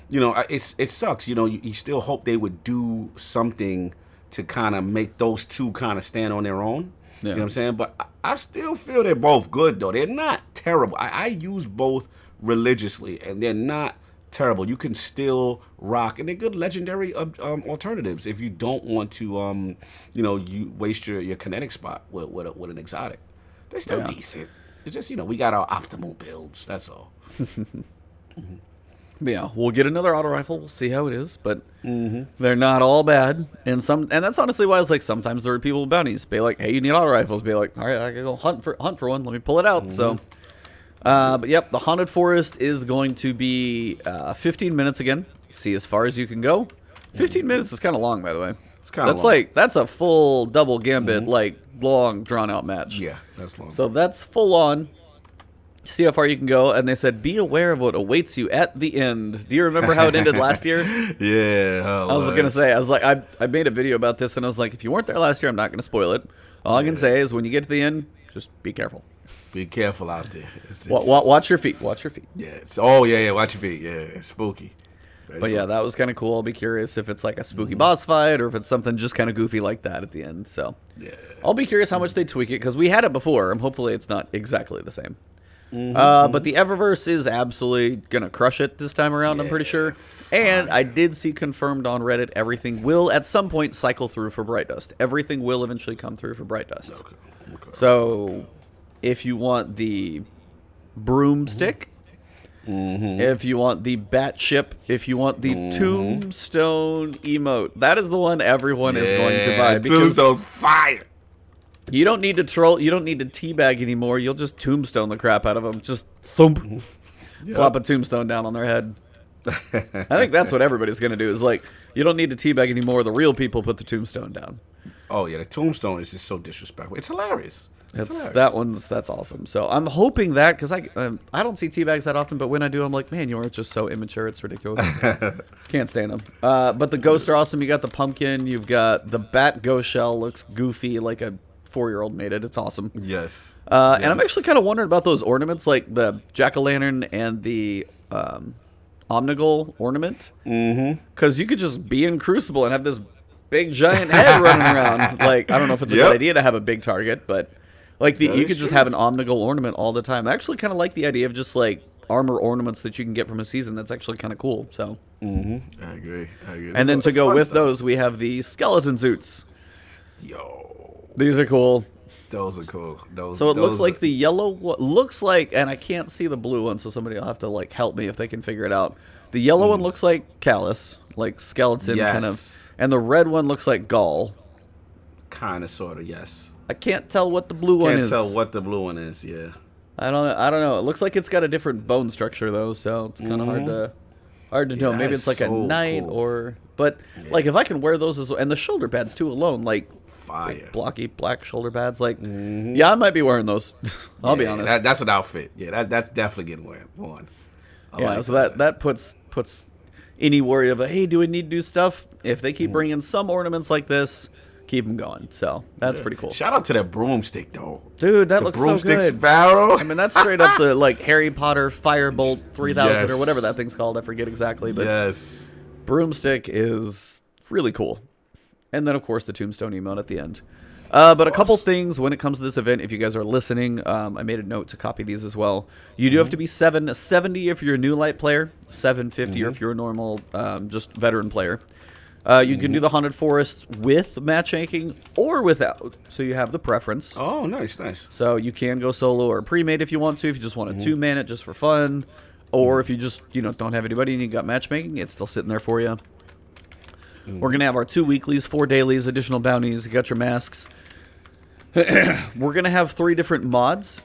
it sucks. You still hope they would do something to kind of make those two kind of stand on their own. Yeah. You know what I'm saying? But I still feel they're both good though. They're not terrible. I use both religiously, and they're not terrible. You can still rock, and they're good legendary alternatives if you don't want to, you waste your kinetic spot with an exotic. They're still decent. It's just we got our optimal builds. That's all. But yeah, we'll get another auto rifle. We'll see how it is, but they're not all bad. And that's honestly why it's like sometimes there are people with bounties. Be like, hey, you need auto rifles. Be like, all right, I gotta go hunt for one. Let me pull it out. So. But yep, the Haunted Forest is going to be 15 minutes again. See as far as you can go. 15 minutes is kind of long, by the way. It's kind of long. That's a full double gambit, long drawn out match. Yeah, that's long. So that's full on. See how far you can go. And they said, be aware of what awaits you at the end. Do you remember how it ended last year? Yeah. I was going to say, I made a video about this, and I was like, if you weren't there last year, I'm not going to spoil it. All I can say is when you get to the end, just be careful. Be careful out there. Watch your feet. Watch your feet. Yeah. Watch your feet. Yeah. It's spooky. But yeah, that was kind of cool. I'll be curious if it's like a spooky boss fight or if it's something just kind of goofy like that at the end. So yeah, I'll be curious how much they tweak it because we had it before, and hopefully it's not exactly the same. But the Eververse is absolutely gonna crush it this time around. I'm pretty sure. And I did see confirmed on Reddit everything will at some point cycle through for Bright Dust. Everything will eventually come through for Bright Dust. Okay. So if you want the broomstick. If you want the bat ship, if you want the tombstone emote, that is the one everyone is going to buy. Because Tombstone's fire. You don't need to troll. You don't need to teabag anymore. You'll just tombstone the crap out of them. Just thump, plop a tombstone down on their head. I think that's what everybody's going to do is like, you don't need to teabag anymore. The real people put the tombstone down. Oh, yeah. The tombstone is just so disrespectful. It's hilarious. That's awesome. So I'm hoping that because I don't see teabags that often, but when I do, I'm like, man, you are just so immature. It's ridiculous. Can't stand them. But the ghosts are awesome. You got the pumpkin. You've got the bat ghost shell. Looks goofy, like a 4-year-old made it. It's awesome. Yes. And I'm actually kind of wondering about those ornaments, like the jack-o'-lantern and the omnigul ornament. Because you could just be in Crucible and have this big giant head running around. Like, I don't know if it's a good idea to have a big target, but like you could just have an omnigul ornament all the time. I actually kind of like the idea of just like armor ornaments that you can get from a season. That's actually kind of cool. So. I agree. And then to go with those, we have the skeleton suits. Yo, these are cool. Those are cool. So it looks like the yellow looks like, and I can't see the blue one, so somebody will have to like help me if they can figure it out. The yellow one looks like Callus, like skeleton kind of, and the red one looks like Gaul. Kind of, sort of, yes. I can't tell what the blue one is. Can't tell what the blue one is. Yeah. I don't know. It looks like it's got a different bone structure though, so it's kind of hard to know. Maybe it's like a knight or, but like if I can wear those as well, and the shoulder pads too alone, like fire, like blocky black shoulder pads, like yeah, I might be wearing those. I'll be honest. That's an outfit. Yeah, that's definitely getting worn. So that puts any worry of hey, do we need to do stuff? If they keep bringing some ornaments like this, keep them going. So that's pretty cool. Shout out to that broomstick though, dude. That looks so good. Broomstick Sparrow. I mean, that's straight up the like Harry Potter Firebolt 3000 or whatever that thing's called. I forget exactly, but broomstick is really cool. And then of course the tombstone emote at the end. But a couple things when it comes to this event, if you guys are listening, I made a note to copy these as well. You do have to be 770 if you're a new light player, 750 or if you're a normal, just veteran player. You can do the Haunted Forest with matchmaking or without, so you have the preference. Oh, nice. So you can go solo or pre-made if you want to, if you just want to two-man it just for fun, or if you just don't have anybody and you got matchmaking, it's still sitting there for you. We're going to have our 2 weeklies, 4 dailies, additional bounties. You got your masks. We're going to have 3 different mods.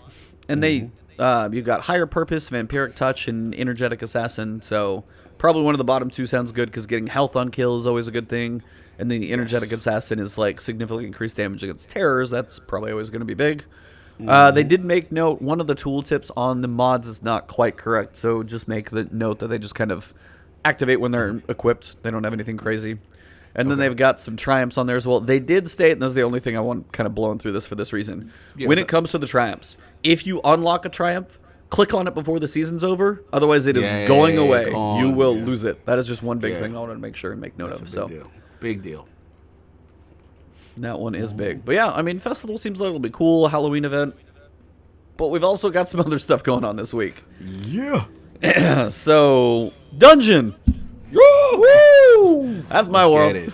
And you've got Higher Purpose, Vampiric Touch, and Energetic Assassin. So Probably one of the bottom two sounds good because getting health on kill is always a good thing. And then the energetic assassin is like significantly increased damage against terrors. That's probably always going to be big. They did make note one of the tooltips on the mods is not quite correct. So just make the note that they just kind of activate when they're equipped. They don't have anything crazy. And then they've got some triumphs on there as well. They did state, and this is the only thing I want kind of blowing through this for this reason. Yeah, when it comes to the triumphs, if you unlock a triumph, click on it before the season's over. Otherwise, it is going away. You will lose it. That is just one big thing I wanted to make sure and make note of. Big deal. That one is big. But yeah, I mean, Festival seems like it'll be cool. Halloween event. But we've also got some other stuff going on this week. Yeah. So, Dungeon. Woo! That's my world.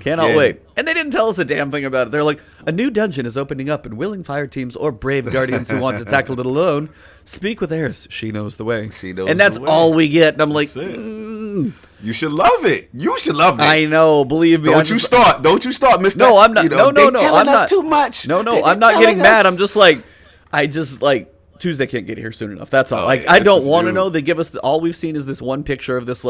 Cannot wait. And they didn't tell us a damn thing about it. They're like, a new dungeon is opening up, and willing fire teams or brave guardians who want to tackle it alone, speak with Eris. She knows the way. And that's all we get. And I'm like, you should love it. You should love this. I know. Believe me. Don't you start, Mr. No, I'm not. No, I'm not. Too much. No, I'm not getting mad. I'm just like, Tuesday can't get here soon enough. That's all. I don't want to know. They give us all we've seen is this one picture of this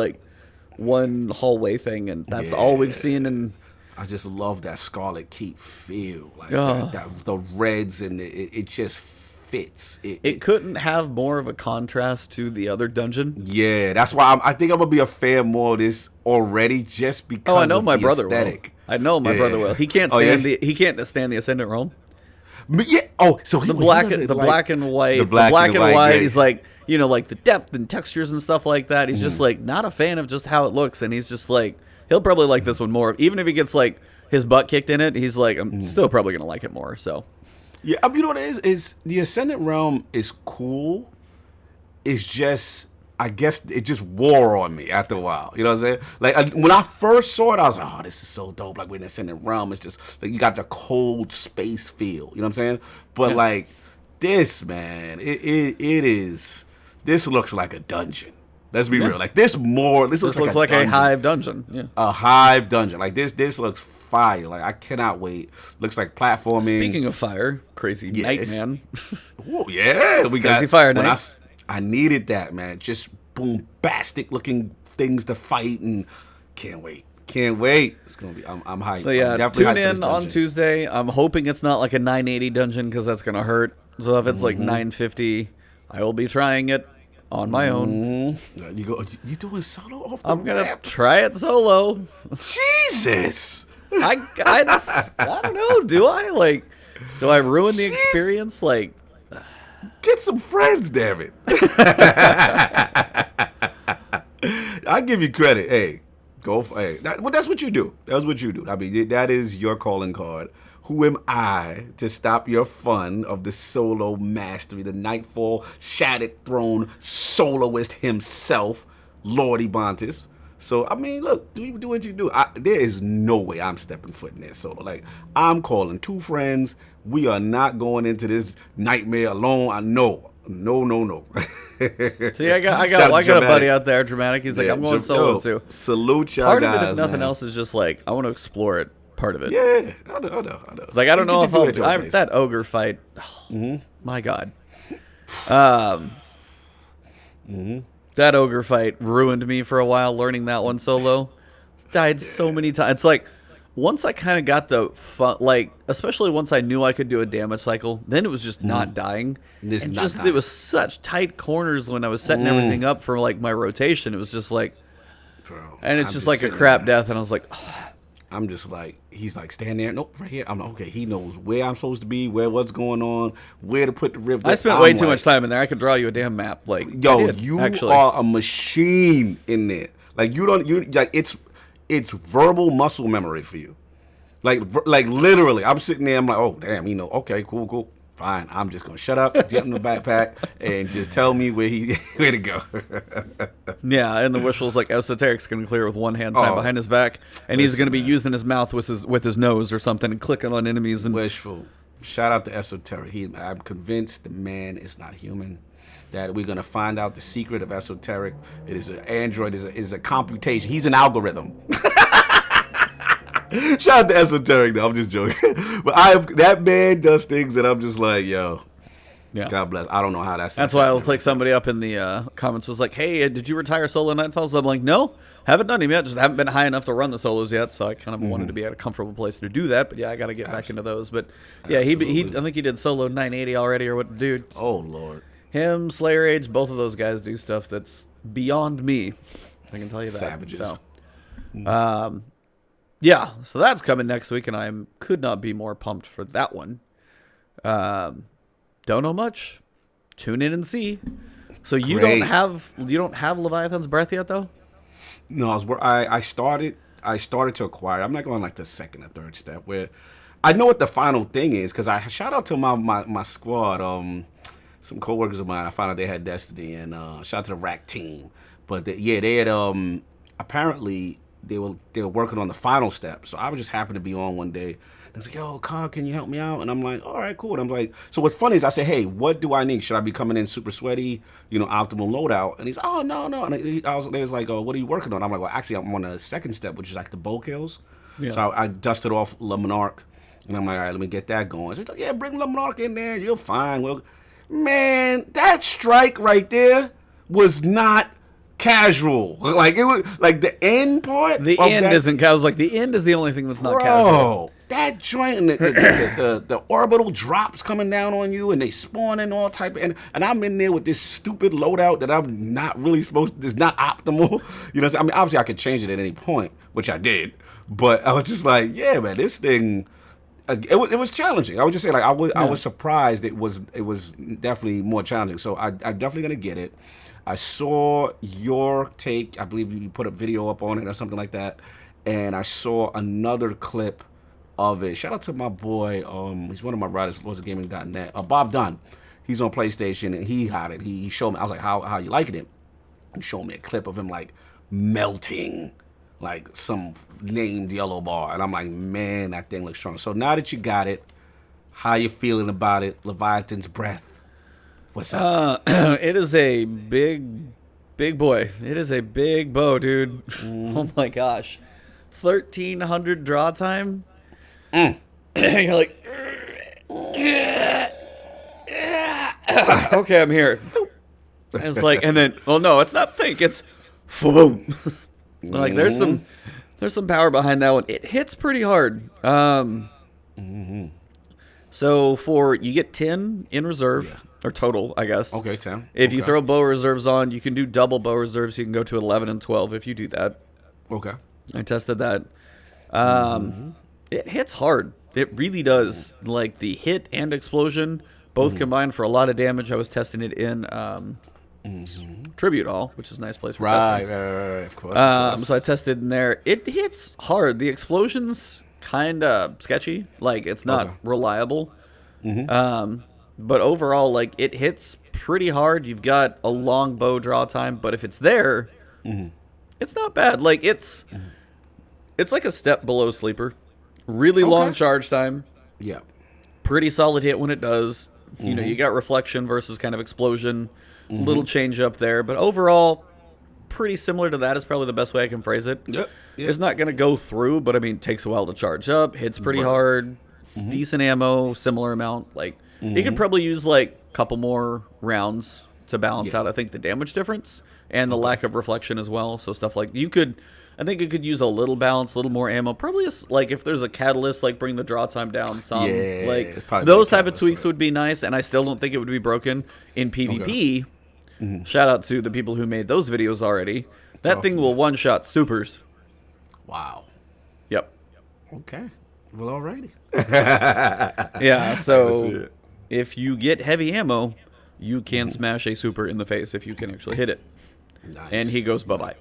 one hallway thing, and that's all we've seen. And I just love that Scarlet Keep feel, the reds, and it just fits. It couldn't have more of a contrast to the other dungeon. Yeah, that's why I think I'm gonna be a fan more of this already, just because. I know of my the brother aesthetic. will. I know my brother will. He can't stand he can't stand the Ascendant Realm. Yeah. Oh, so the black and white. The black and white. He's like, like the depth and textures and stuff like that. He's just like not a fan of just how it looks, and he's just like he'll probably like this one more. Even if he gets like his butt kicked in it, he's like, I'm still probably gonna like it more. So, yeah, you know what it is the Ascendant Realm is cool. It's just, I guess it just wore on me after a while. You know what I'm saying? Like when I first saw it, I was like, oh, this is so dope. Like when it's in the realm, it's just like you got the cold space feel. You know what I'm saying? But like this, man, it is. This looks like a dungeon. Let's be real. Like this looks like a hive dungeon. Yeah. A hive dungeon. Like this looks fire. Like I cannot wait. Looks like platforming. Speaking of fire, crazy night, man. Oh yeah, we got crazy fire night. I needed that, man. Just bombastic looking things to fight, and can't wait. It's gonna be. I'm hyped. So yeah, tune in on Tuesday. I'm hoping it's not like a 980 dungeon because that's gonna hurt. So if it's like 950, I will be trying it on my own. You doing solo off the I'm gonna try it solo. Jesus. I don't know. Do I ruin the experience? Like, get some friends, damn it. I give you credit. Hey, that's what you do. That's what you do. I mean, that is your calling card. Who am I to stop your fun of the solo mastery, the Nightfall Shattered Throne soloist himself, Lord Ebontis? So, I mean, look, do what you do. There is no way I'm stepping foot in there solo. Like, I'm calling 2 friends. We are not going into this nightmare alone. I know. No. See, I got a buddy out there, Dramatic. He's like, I'm going solo too. Salute y'all Part guys, of it, if nothing man. else, is just like, I want to explore it. Part of it. Yeah, I know. It's like, I don't know if that ogre fight. Oh, my God. That ogre fight ruined me for a while, learning that one solo. Died so many times. It's like, once I kind of got the fun, like, especially once I knew I could do a damage cycle, then it was just not dying. It was such tight corners when I was setting everything up for, like, my rotation. It was just like, and it's just like a crap death, and I was like, I'm just like, he's like, stand there. Nope, right here. I'm like, okay, he knows where I'm supposed to be, what's going on, where to put the rift. I spent way too much time in there. I could draw you a damn map. Like, you are a machine in there. Like, it's verbal muscle memory for you. Like literally, I'm sitting there, I'm like, oh, damn, okay, cool. Fine, I'm just gonna shut up, get in the backpack, and just tell me where to go. Yeah, and the Wishful's like, Esoteric's gonna clear with one hand tied behind his back, and he's gonna be using his mouth with his nose or something and clicking on enemies. And Wishful, shout out to Esoteric. I'm convinced the man is not human. That we're gonna find out the secret of Esoteric. It is an android. Is a computation. He's an algorithm. Shout out to Esoteric, though. I'm just joking. But that man does things that I'm just like, yo, Yeah. God bless. I don't know how that's. That's why I was like, somebody up in the comments was like, "Hey, did you retire solo Nightfalls?" I'm like, "No, haven't done him yet. Just haven't been high enough to run the solos yet. So I kind of wanted to be at a comfortable place to do that. But yeah, I got to get back into those. But yeah, he I think he did solo 980 already, or what, dude? Oh Lord. Him, Slayer Age, both of those guys do stuff that's beyond me. I can tell you that. Savages. So, yeah, so that's coming next week, and I could not be more pumped for that one. Don't know much. Tune in and see. So you don't have Leviathan's Breath yet, though? No, I started to acquire. I'm not going like the second or third step where I know what the final thing is because I shout out to my squad. Some coworkers of mine. I found out they had Destiny, and shout out to the Rack team. But they had apparently they were working on the final step. So I was just happened to be on one day. I was like, "Yo, Carl, can you help me out?" And I'm like, "All right, cool." And I'm like, so what's funny is I say, "Hey, what do I need? Should I be coming in super sweaty, optimal loadout?" And he's, "Oh, no." And they was like, "Oh, what are you working on?" I'm like, "Well, actually, I'm on the second step, which is like the bow kills." Yeah. So I dusted off Le Monarch, and I'm like, "All right, let me get that going." So he's like, "Yeah, bring Le Monarch in there. You're fine." Well, man, that strike right there was not casual. Like it was like the end part. The end isn't casual. Like the end is the only thing that's not casual. That joint and the orbital drops coming down on you, and they spawning all type of, and I'm in there with this stupid loadout that I'm not really supposed to, it's not optimal. I mean, obviously I could change it at any point, which I did, but I was just like, yeah, man, this thing, it was challenging. I would just say, like, I was surprised it was definitely more challenging. So I'm definitely gonna get it. I saw your take. I believe you put a video up on it or something like that, and I saw another clip of it. Shout out to my boy. He's one of my writers, LordsofGaming.net. Bob Dunn. He's on PlayStation, and he had it. He showed me. I was like, how you liking it? He showed me a clip of him like melting like some named yellow bar, and I'm like, man, that thing looks strong. So now that you got it, how you feeling about it? Leviathan's Breath. What's up? It is a big boy. It is a big bow, dude. Oh my gosh, 1,300 draw time. You're like, okay, I'm here. And it's like, and then, well, no, it's not think, it's boom. Like there's some power behind that one. It hits pretty hard. So you get 10 in reserve or total, I guess. Okay, 10. If you throw bow reserves on, you can do double bow reserves. So you can go to 11 and 12 if you do that. Okay. I tested that. It hits hard. It really does. Like the hit and explosion both combined for a lot of damage. I was testing it in Tribute Hall, which is a nice place for testing. Right, of course. So I tested in there. It hits hard. The explosion's kind of sketchy. Like it's not reliable. But overall, like it hits pretty hard. You've got a long bow draw time, but if it's there, it's not bad. Like it's like a step below Sleeper. Really long charge time. Yeah. Pretty solid hit when it does. You got reflection versus kind of explosion. Little change up there. But overall, pretty similar to that is probably the best way I can phrase it. Yep. It's not going to go through, but I mean, it takes a while to charge up. Hits pretty hard. Decent ammo, similar amount. Like, you could probably use like a couple more rounds to balance out, I think, the damage difference and the lack of reflection as well. So stuff like I think it could use a little balance, a little more ammo. Probably like if there's a catalyst, like bring the draw time down some. Yeah, like those type of tweaks would be nice, and I still don't think it would be broken in PvP. Shout out to the people who made those videos already. That thing will one-shot supers. Wow. Yep. Okay. Well, alrighty. Yeah, so if you get heavy ammo, you can smash a super in the face if you can actually hit it. Nice. And he goes bye-bye.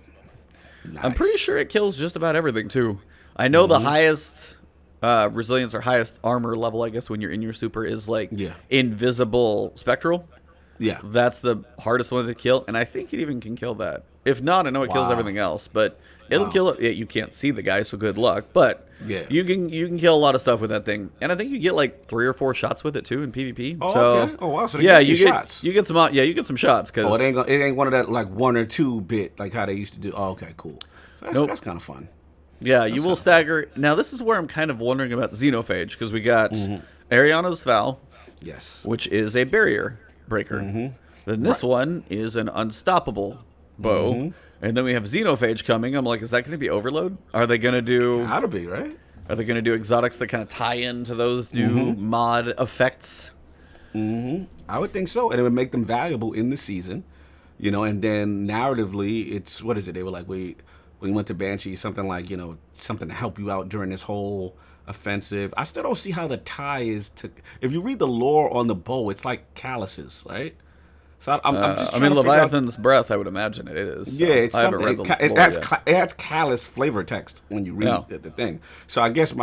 Nice. I'm pretty sure it kills just about everything, too. I know the highest resilience or highest armor level, I guess, when you're in your super is like invisible spectral. Yeah. That's the hardest one to kill, and I think it even can kill that. If not, I know it kills everything else, but it'll kill it. Yeah, you can't see the guy, so good luck. But you can kill a lot of stuff with that thing, and I think you get like 3 or 4 shots with it too in PvP. Oh, so, okay. Oh wow. So you get shots. You get some. Yeah, you get some shots. Cause it ain't one of that like 1 or 2 bit like how they used to do. Oh, okay, cool. So that's kind of fun. Yeah, you will stagger. Now this is where I'm kind of wondering about Xenophage because we got Ariana's Vow. Yes. which is a barrier breaker. Then this one is an unstoppable bow. And then we have Xenophage coming. I'm like, is that going to be Overload? Are they going to do... Gotta be, right? Are they going to do exotics that kind of tie into those new mod effects? I would think so. And it would make them valuable in the season. You know, and then narratively, it's... What is it? They were like, we went to Banshee, something like, you know, something to help you out during this whole offensive. I still don't see how the tie is to... If you read the lore on the bow, it's like calluses, right? So I'm just I mean, Leviathan's breath, I would imagine it is. Yeah, it's I haven't something. read the lore yet. It has callous flavor text when you read the thing. So I guess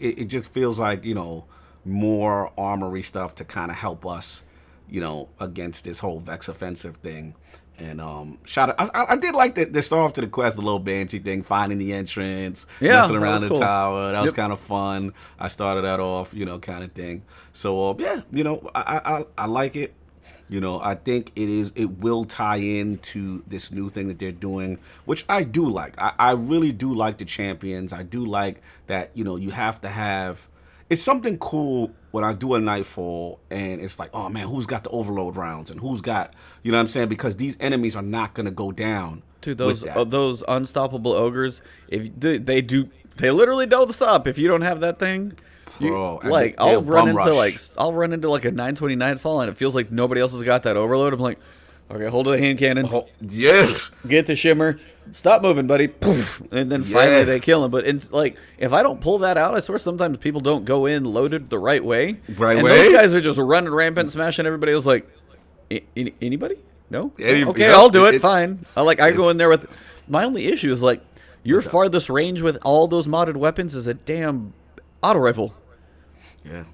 it just feels like, you know, more armory stuff to kind of help us, you know, against this whole Vex offensive thing. And I did like the start off to the quest, the little Banshee thing, finding the entrance, messing around the tower. That was kind of fun. I started that off, you know, kind of thing. So yeah, you know, I like it. You know, I think it will tie into this new thing that they're doing, which I do like. I really do like the champions. I do like that, you know, you have to have... It's something cool when I do a Nightfall and it's like, oh man, who's got the overload rounds and who's got, you know what I'm saying? Because these enemies are not going to go down. Dude, those unstoppable ogres, if they literally don't stop if you don't have that thing. Bro, like I'll run into like a 929 fall and it feels like nobody else has got that overload. I'm like, okay, hold the hand cannon. Yes. Get the shimmer. Stop moving, buddy. Poof. And then finally they kill him. But if I don't pull that out, I swear sometimes people don't go in loaded the right way. Those guys are just running rampant, smashing everybody else. Like, anybody? No. Okay, I'll do it. Fine. I go in there with. My only issue is like your farthest range with all those modded weapons is a damn auto rifle. Yeah.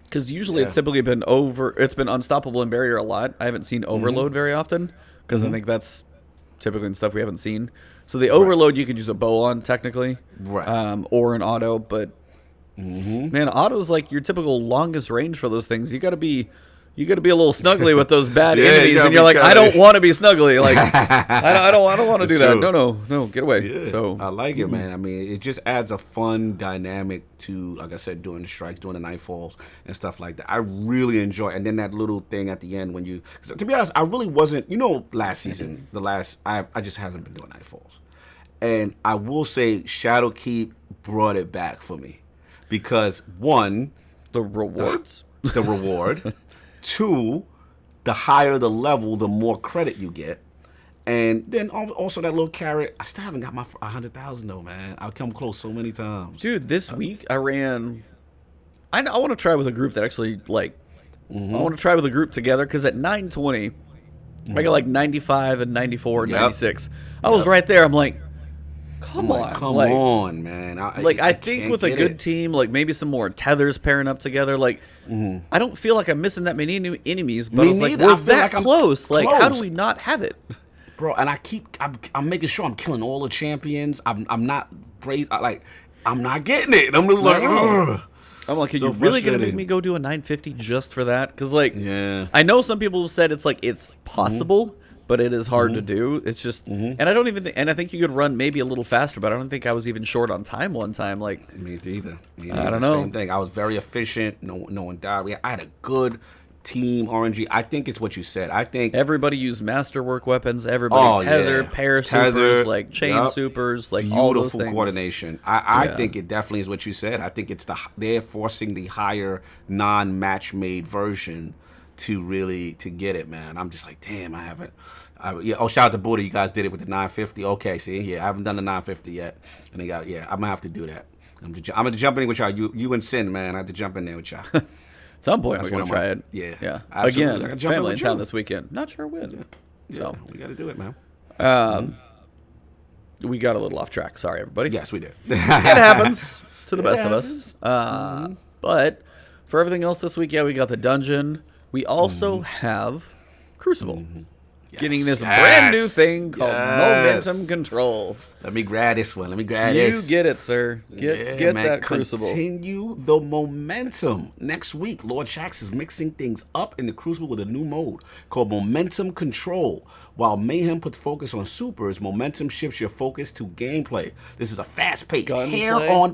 Because usually it's typically been unstoppable and barrier a lot. I haven't seen overload very often because I think that's typically in stuff we haven't seen. So the overload you could use a bow on technically, or an auto. But man, auto's like your typical longest range for those things. You got to be a little snuggly with those bad enemies, and you're like, I don't want to be snuggly. Like, I don't want to do that. No, get away. Yeah, so I like it, man. I mean, it just adds a fun dynamic to, like I said, doing the strikes, doing the nightfalls, and stuff like that. I really enjoy it. And then that little thing at the end when you, cause to be honest, I really wasn't. You know, last season, I just hasn't been doing nightfalls, and I will say Shadowkeep brought it back for me because one, the rewards, the reward. 2, the higher the level, the more credit you get. And then also that little carrot. I still haven't got my 100,000 though, man. I've come close so many times. Dude, this week I ran... I want to try with a group that actually, like... I want to try with a group together, because at 920, I got like 95 and 94 and 96. I was right there. I'm like, come on, man. I think with a good team, like maybe some more tethers pairing up together, like... I don't feel like I'm missing that many new enemies, but I was like, we're that close. Like, how do we not have it? Bro, and I'm making sure I'm killing all the champions. I'm not I'm not getting it. I'm just like, ugh. I'm like, are you really going to make me go do a 950 just for that? Because, like, I know some people have said it's possible, but it is hard to do. It's just, and I don't even think, and I think you could run maybe a little faster, but I don't think I was even short on time one time. Like, me neither. I don't know. Same thing. I was very efficient. No one died. I had a good team RNG. I think it's what you said. I think everybody used masterwork weapons. Everybody tether, pair supers, like chain supers, like all those things. Beautiful coordination. I think it definitely is what you said. I think it's they're forcing the higher non-match made version to get it, man. I'm just like, damn, I haven't. Shout out to Buddha. You guys did it with the 950. Okay, see, I haven't done the 950 yet. And I'm gonna have to do that. I'm gonna jump in with y'all. You and Sin, man. I have to jump in there with y'all. At some point, we're gonna try it. Yeah. Absolutely. Again, family in town this weekend. Not sure when. Yeah. So we got to do it, man. We got a little off track. Sorry, everybody. Yes, we did. It happens to the best of us. But for everything else this week, we got the dungeon. We also have Crucible. Getting this brand new thing called Momentum Control. Let me grab this one. You get it, sir. Get that Crucible. Continue the momentum. Next week, Lord Shaxx is mixing things up in the Crucible with a new mode called Momentum Control. While Mayhem puts focus on supers, Momentum shifts your focus to gameplay. This is a fast-paced, gunplay.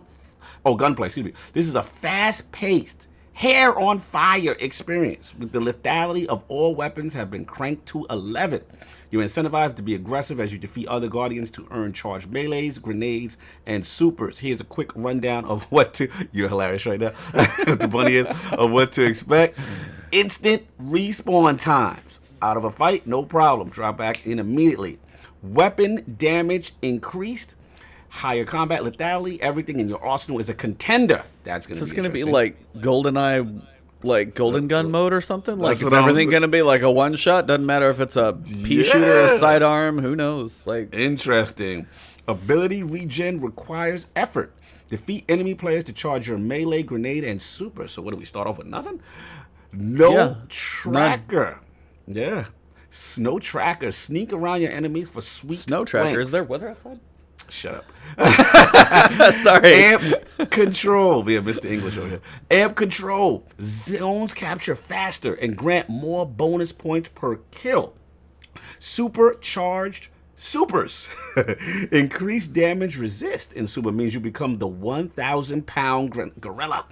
This is a fast-paced, hair on fire experience with the lethality of all weapons have been cranked to 11. You're incentivized to be aggressive as you defeat other Guardians to earn charged melees, grenades, and supers. Here's a quick rundown of what to... You're hilarious right now. The bunny is, of what to expect. Instant respawn times. Out of a fight, no problem. Drop back in immediately. Weapon damage increased. Higher combat lethality. Everything in your arsenal is a contender. That's going to be Is this going to be like GoldenEye... Like Golden Gun mode or something? Like, is what everything going to be like a one-shot? Doesn't matter if it's a pea shooter, a sidearm, who knows? Like, interesting. Ability regen requires effort. Defeat enemy players to charge your melee, grenade, and super. So what do we start off with? Nothing? No tracker. None. Yeah. No tracker. Sneak around your enemies for sweet Snow tracker. flanks. Is there weather outside? Shut up. Sorry. Amp control. Yeah, Mr. English over here. Amp control. Zones capture faster and grant more bonus points per kill. Supercharged supers. Increased damage resist in super means you become the 1,000-pound gorilla.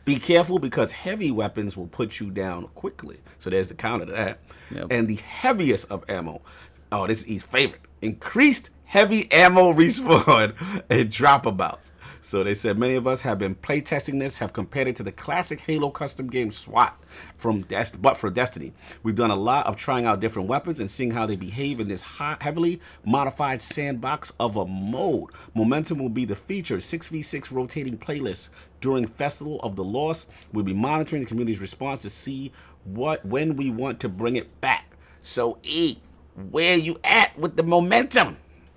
Be careful because heavy weapons will put you down quickly. So there's the counter to that. Yep. And the heaviest of ammo. Oh, this is his favorite. Increased heavy ammo respawn and dropabouts. So they said many of us have been playtesting this, have compared it to the classic Halo custom game SWAT but for Destiny. We've done a lot of trying out different weapons and seeing how they behave in this heavily modified sandbox of a mode. Momentum will be the featured 6v6 rotating playlist during Festival of the Lost. We'll be monitoring the community's response to see when we want to bring it back. So E, where you at with the momentum?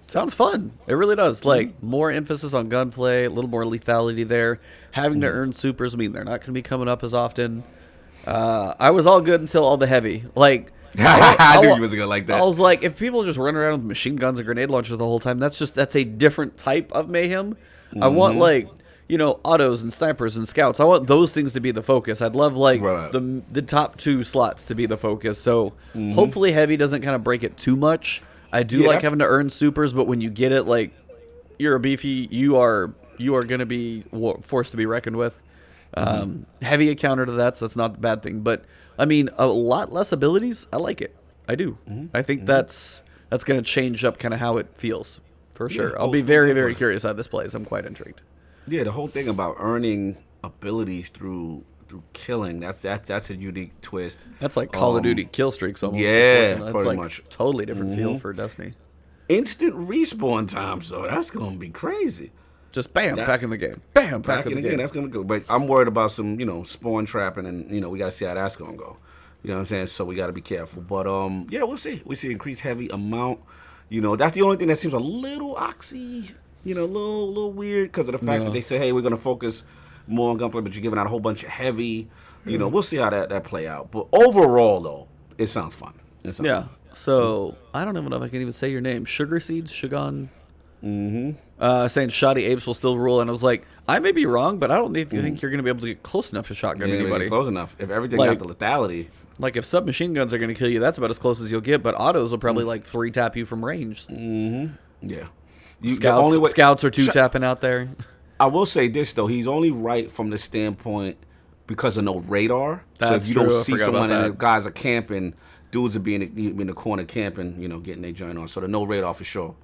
Sounds fun. It really does. Like, more emphasis on gunplay, a little more lethality there. Having to earn supers, I mean, they're not going to be coming up as often. I was all good until all the heavy. Like, I knew you wasn't going to like that. I was like, if people just run around with machine guns and grenade launchers the whole time, that's a different type of mayhem. I want, like, you know, autos and snipers and scouts. I want those things to be the focus. I'd love, like, the top two slots to be the focus. So, hopefully heavy doesn't kind of break it too much. I do like having to earn supers, but when you get it, like, you're a beefy, you are going to be forced to be reckoned with. Heavy a counter to that, so that's not a bad thing. But, I mean, a lot less abilities, I like it. I do. I think that's going to change up kind of how it feels, for sure. I'll be very, very curious how this plays. I'm quite intrigued. Yeah, the whole thing about earning abilities through killing, that's a unique twist. That's like Call of Duty kill streaks almost. Yeah, that's pretty like much. Totally different feel for Destiny. Instant respawn time, so that's going to be crazy. Just bam, back in the game. Bam, back in the game. That's going to go. But I'm worried about some, spawn trapping, and, we got to see how that's going to go. You know what I'm saying? So we got to be careful. But, yeah, we'll see. We see increased heavy amount. That's the only thing that seems a little oxy, a little weird because of the fact that they say, hey, we're going to focus more on gunplay, but you're giving out a whole bunch of heavy. We'll see how that play out. But overall, though, it sounds fun. Fun. So I don't even know if I can even say your name. Sugar Seeds, Shugon. Saying shoddy apes will still rule, and I was like, I may be wrong, but I don't think you're going to be able to get close enough to shotgun anybody. Close enough. If everything got the lethality. Like if submachine guns are going to kill you, that's about as close as you'll get. But autos will probably like 3-tap you from range. Yeah. Scouts are 2-tapping out there. I will say this, though. He's only right from the standpoint because of no radar. That's so if you true. don't see someone and the guys are camping, dudes are being in the corner camping, getting their joint on. So the no radar for sure.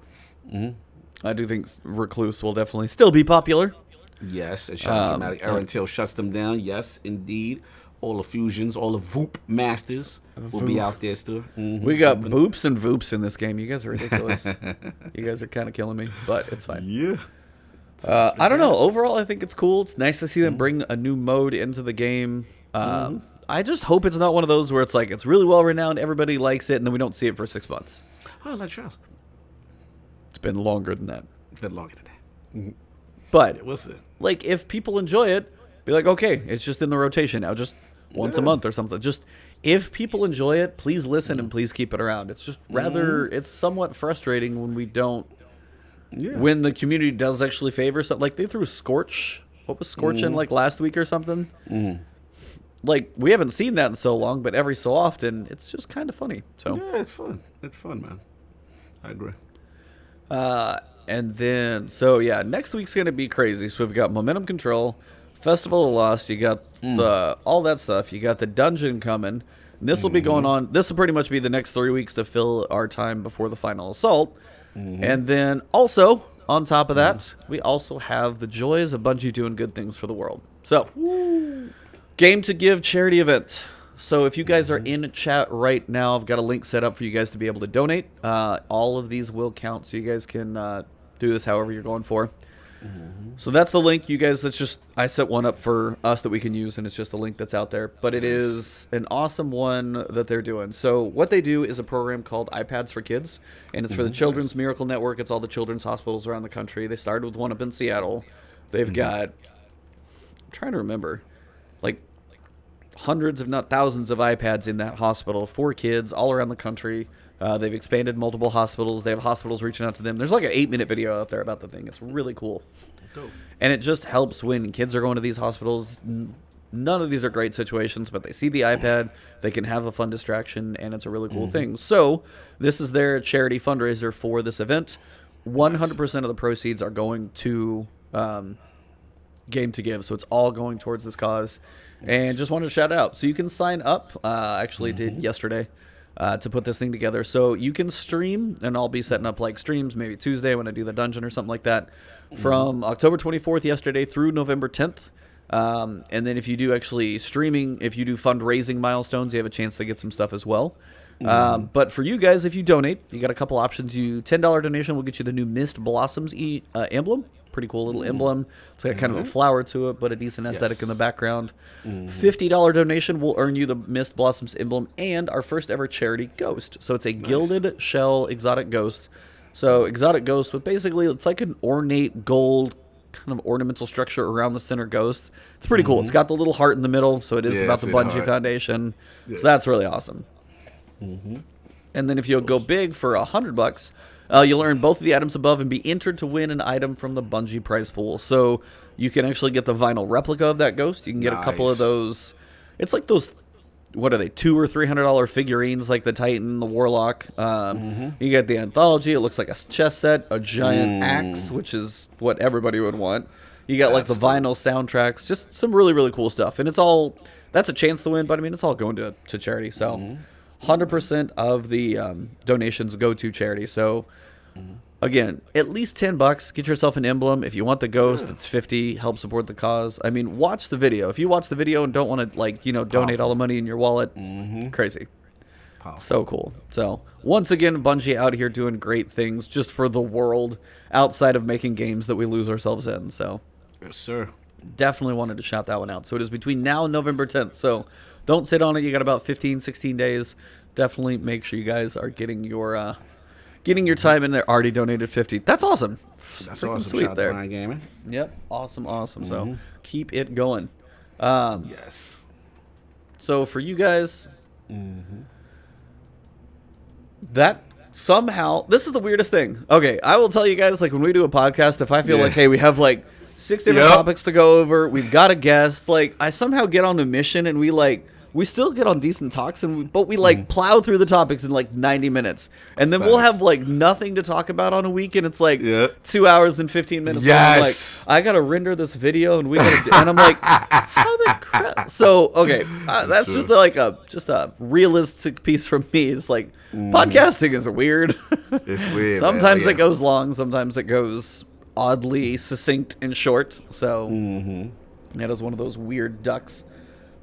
I do think Recluse will definitely still be popular. Yes. And shout out to Dramatic Error until shuts them down. Yes, indeed. All the fusions, all the Voop masters will be out there still. We got boops and voops in this game. You guys are ridiculous. You guys are kind of killing me, but it's fine. Yeah. I don't know. Overall, I think it's cool. It's nice to see them bring a new mode into the game. I just hope it's not one of those where it's like it's really well renowned, everybody likes it, and then we don't see it for 6 months. Oh, like Charles. It's been longer than that. It's been longer than that. But we'll see. Like if people enjoy it, be like, okay, it's just in the rotation now, just once a month or something. Just if people enjoy it, please listen and please keep it around. It's just rather it's somewhat frustrating when we don't. Yeah. When the community does actually favor something, like they threw Scorch. What was Scorch in like last week or something? Like we haven't seen that in so long, but every so often, it's just kind of funny. So yeah, it's fun. It's fun, man. I agree. And then next week's gonna be crazy. So we've got momentum control, Festival of Lost, you got all that stuff. You got the dungeon coming. And this will be going on. This will pretty much be the next 3 weeks to fill our time before the final assault. And then also, on top of that, we also have the joys of Bungie doing good things for the world. So, Game to Give charity event. So if you guys are in chat right now, I've got a link set up for you guys to be able to donate. All of these will count, so you guys can do this however you're going for. So that's the link, you guys. That's just, I set one up for us that we can use, and it's just a link that's out there. But it is an awesome one that they're doing. So what they do is a program called iPads for Kids, and it's for the Children's Miracle Network. It's all the children's hospitals around the country. They started with one up in Seattle. They've got, I'm trying to remember, like hundreds, if not thousands, of iPads in that hospital for kids all around the country. They've expanded multiple hospitals. They have hospitals reaching out to them. There's like an 8-minute video out there about the thing. It's really cool. Dope. And it just helps when kids are going to these hospitals. None of these are great situations, but they see the iPad. They can have a fun distraction, and it's a really cool thing. So this is their charity fundraiser for this event. 100% of the proceeds are going to Game to Give. So it's all going towards this cause. And just wanted to shout it out. So you can sign up. Actually did yesterday. To put this thing together. So you can stream, and I'll be setting up like streams maybe Tuesday when I do the dungeon or something like that, from October 24th yesterday through November 10th. And then if you do actually streaming, if you do fundraising milestones, you have a chance to get some stuff as well. But for you guys, if you donate, you got a couple options. You $10 donation will get you the new Mist Blossoms emblem. Pretty cool little emblem. It's got kind of a flower to it, but a decent aesthetic in the background. $50 donation will earn you the Mist Blossoms emblem and our first ever charity ghost. So it's a gilded shell exotic ghost. So exotic ghost, but basically it's like an ornate gold kind of ornamental structure around the center ghost. It's pretty cool. It's got the little heart in the middle, so it is about the Bungie Foundation. So that's really awesome. And then if you'll go big for $100, you'll earn both of the items above and be entered to win an item from the Bungie prize pool. So you can actually get the vinyl replica of that ghost. You can get a couple of those. It's like those, what are they, $200 or $300 figurines, like the Titan, the Warlock. You get the anthology. It looks like a chess set, a giant axe, which is what everybody would want. You got like the vinyl soundtracks, just some really, really cool stuff. And it's all, that's a chance to win, but I mean, it's all going to charity. So 100% of the donations go to charity. So again, at least $10. Get yourself an emblem. If you want the ghost, it's $50. Help support the cause. I mean, watch the video. If you watch the video and don't want to, like, donate all the money in your wallet, crazy. So cool. So once again, Bungie out here doing great things just for the world outside of making games that we lose ourselves in. So yes, sir. Definitely wanted to shout that one out. So it is between now and November 10th. So don't sit on it. You got about 15, 16 days. Definitely make sure you guys are getting your time in there. Already donated $50. That's awesome. That's awesome. Sweet shout there. Gaming. Yep. Awesome. So keep it going. Yes. So for you guys, that somehow, this is the weirdest thing. Okay, I will tell you guys, like when we do a podcast, if I feel like, hey, we have like 6 different topics to go over, we've got a guest, like I somehow get on a mission and we still get on decent talks, but we like plow through the topics in like 90 minutes. And then we'll have like nothing to talk about on a week, and it's like 2 hours and 15 minutes. Yes. I'm like, I got to render this video, and and I'm like, how the crap? So, okay, that's just like a realistic piece from me. It's like, podcasting is weird. It's weird. Sometimes it goes long, sometimes it goes oddly succinct and short. So, that is one of those weird ducks.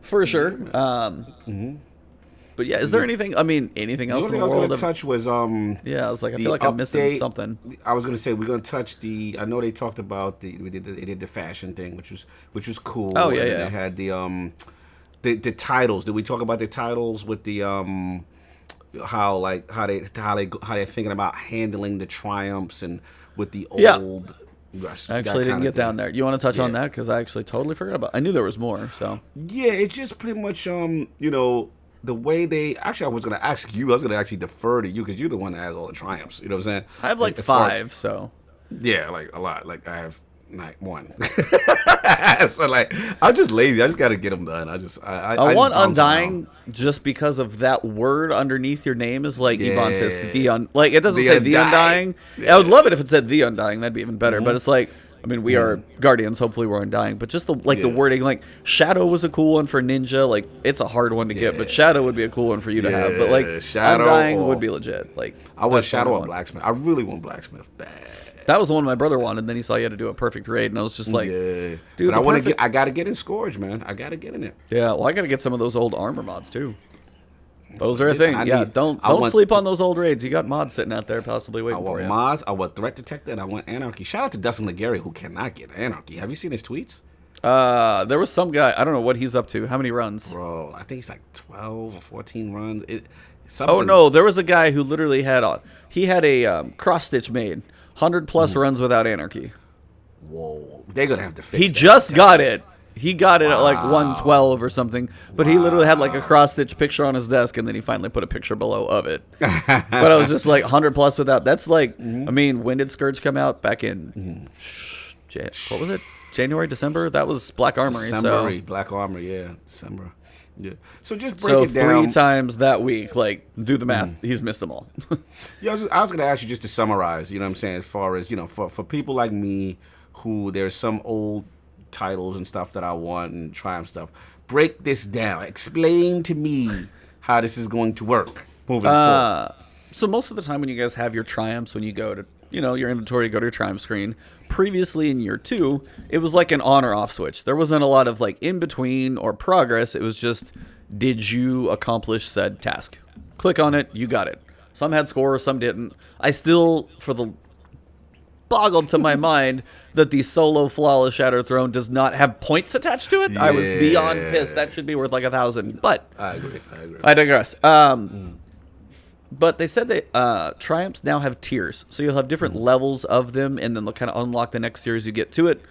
For sure. But yeah, is there anything else in the world? I was going to touch was yeah, I was like, I feel like I'm missing something. I was going to say we're going to touch I know they talked about they did the fashion thing, which was cool. Oh yeah, They had the titles. Did we talk about the titles with the how they're thinking about handling the triumphs and with the old. Yes, I actually didn't get down there. You want to touch on that? Because I actually totally forgot about it. I knew there was more. So yeah, it's just pretty much the way they actually. I was going to ask you. I was going to actually defer to you because you're the one that has all the triumphs. You know what I'm saying? I have like 5. So yeah, like a lot. Like I have like 1. So like I'm just lazy. I just got to get them done. I want Undying just because of that word underneath your name is like Ebontis. Like it doesn't say The Undying. Yeah. I would love it if it said The Undying. That'd be even better. But it's like I mean, we are Guardians. Hopefully, we're Undying. But just the wording, like Shadow was a cool one for Ninja. Like it's a hard one to get, but Shadow would be a cool one for you to have. But like Shadow Undying would be legit. Like I want Shadow or Blacksmith. I really want Blacksmith bad. That was the one my brother wanted. And then he saw you had to do a perfect raid, and I was just like, dude, but I gotta get in Scourge, man. I gotta get in it. Yeah, well, I gotta get some of those old armor mods too. Those are a thing. Don't sleep on those old raids. You got mods sitting out there possibly waiting for you. I want mods, I want Threat Detector, and I want Anarchy. Shout out to Dustin Legary, who cannot get Anarchy. Have you seen his tweets? There was some guy, I don't know what he's up to. How many runs? Bro, I think he's like 12 or 14 runs. Oh, no, there was a guy who literally had a cross-stitch made. 100-plus runs without Anarchy. Whoa. They're going to have to fix He just got it. He got it at like 112 or something, but he literally had like a cross-stitch picture on his desk, and then he finally put a picture below of it. But I was just like 100-plus without. That's like, I mean, when did Scourge come out? Back in, what was it? January, December? That was Black Armory. Black Armory, yeah. December. Yeah. So just break it down. 3 times that week, like, do the math. He's missed them all. Yeah, I was going to ask you just to summarize, you know what I'm saying, as far as, for people like me who there's some old titles and stuff that I want and Triumph stuff. Break this down. Explain to me how this is going to work moving forward. So most of the time when you guys have your Triumphs, when you go to, your inventory, go to your Triumph screen, previously in year 2, it was like an on or off switch. There wasn't a lot of like in between or progress. It was just, did you accomplish said task? Click on it, you got it. Some had score, some didn't. I still, boggled to my mind that the solo Flawless Shattered Throne does not have points attached to it. Yeah. I was beyond pissed. That should be worth like 1,000. But I agree. I digress. But they said that Triumphs now have tiers. So you'll have different levels of them, and then they'll kind of unlock the next tier as you get to it.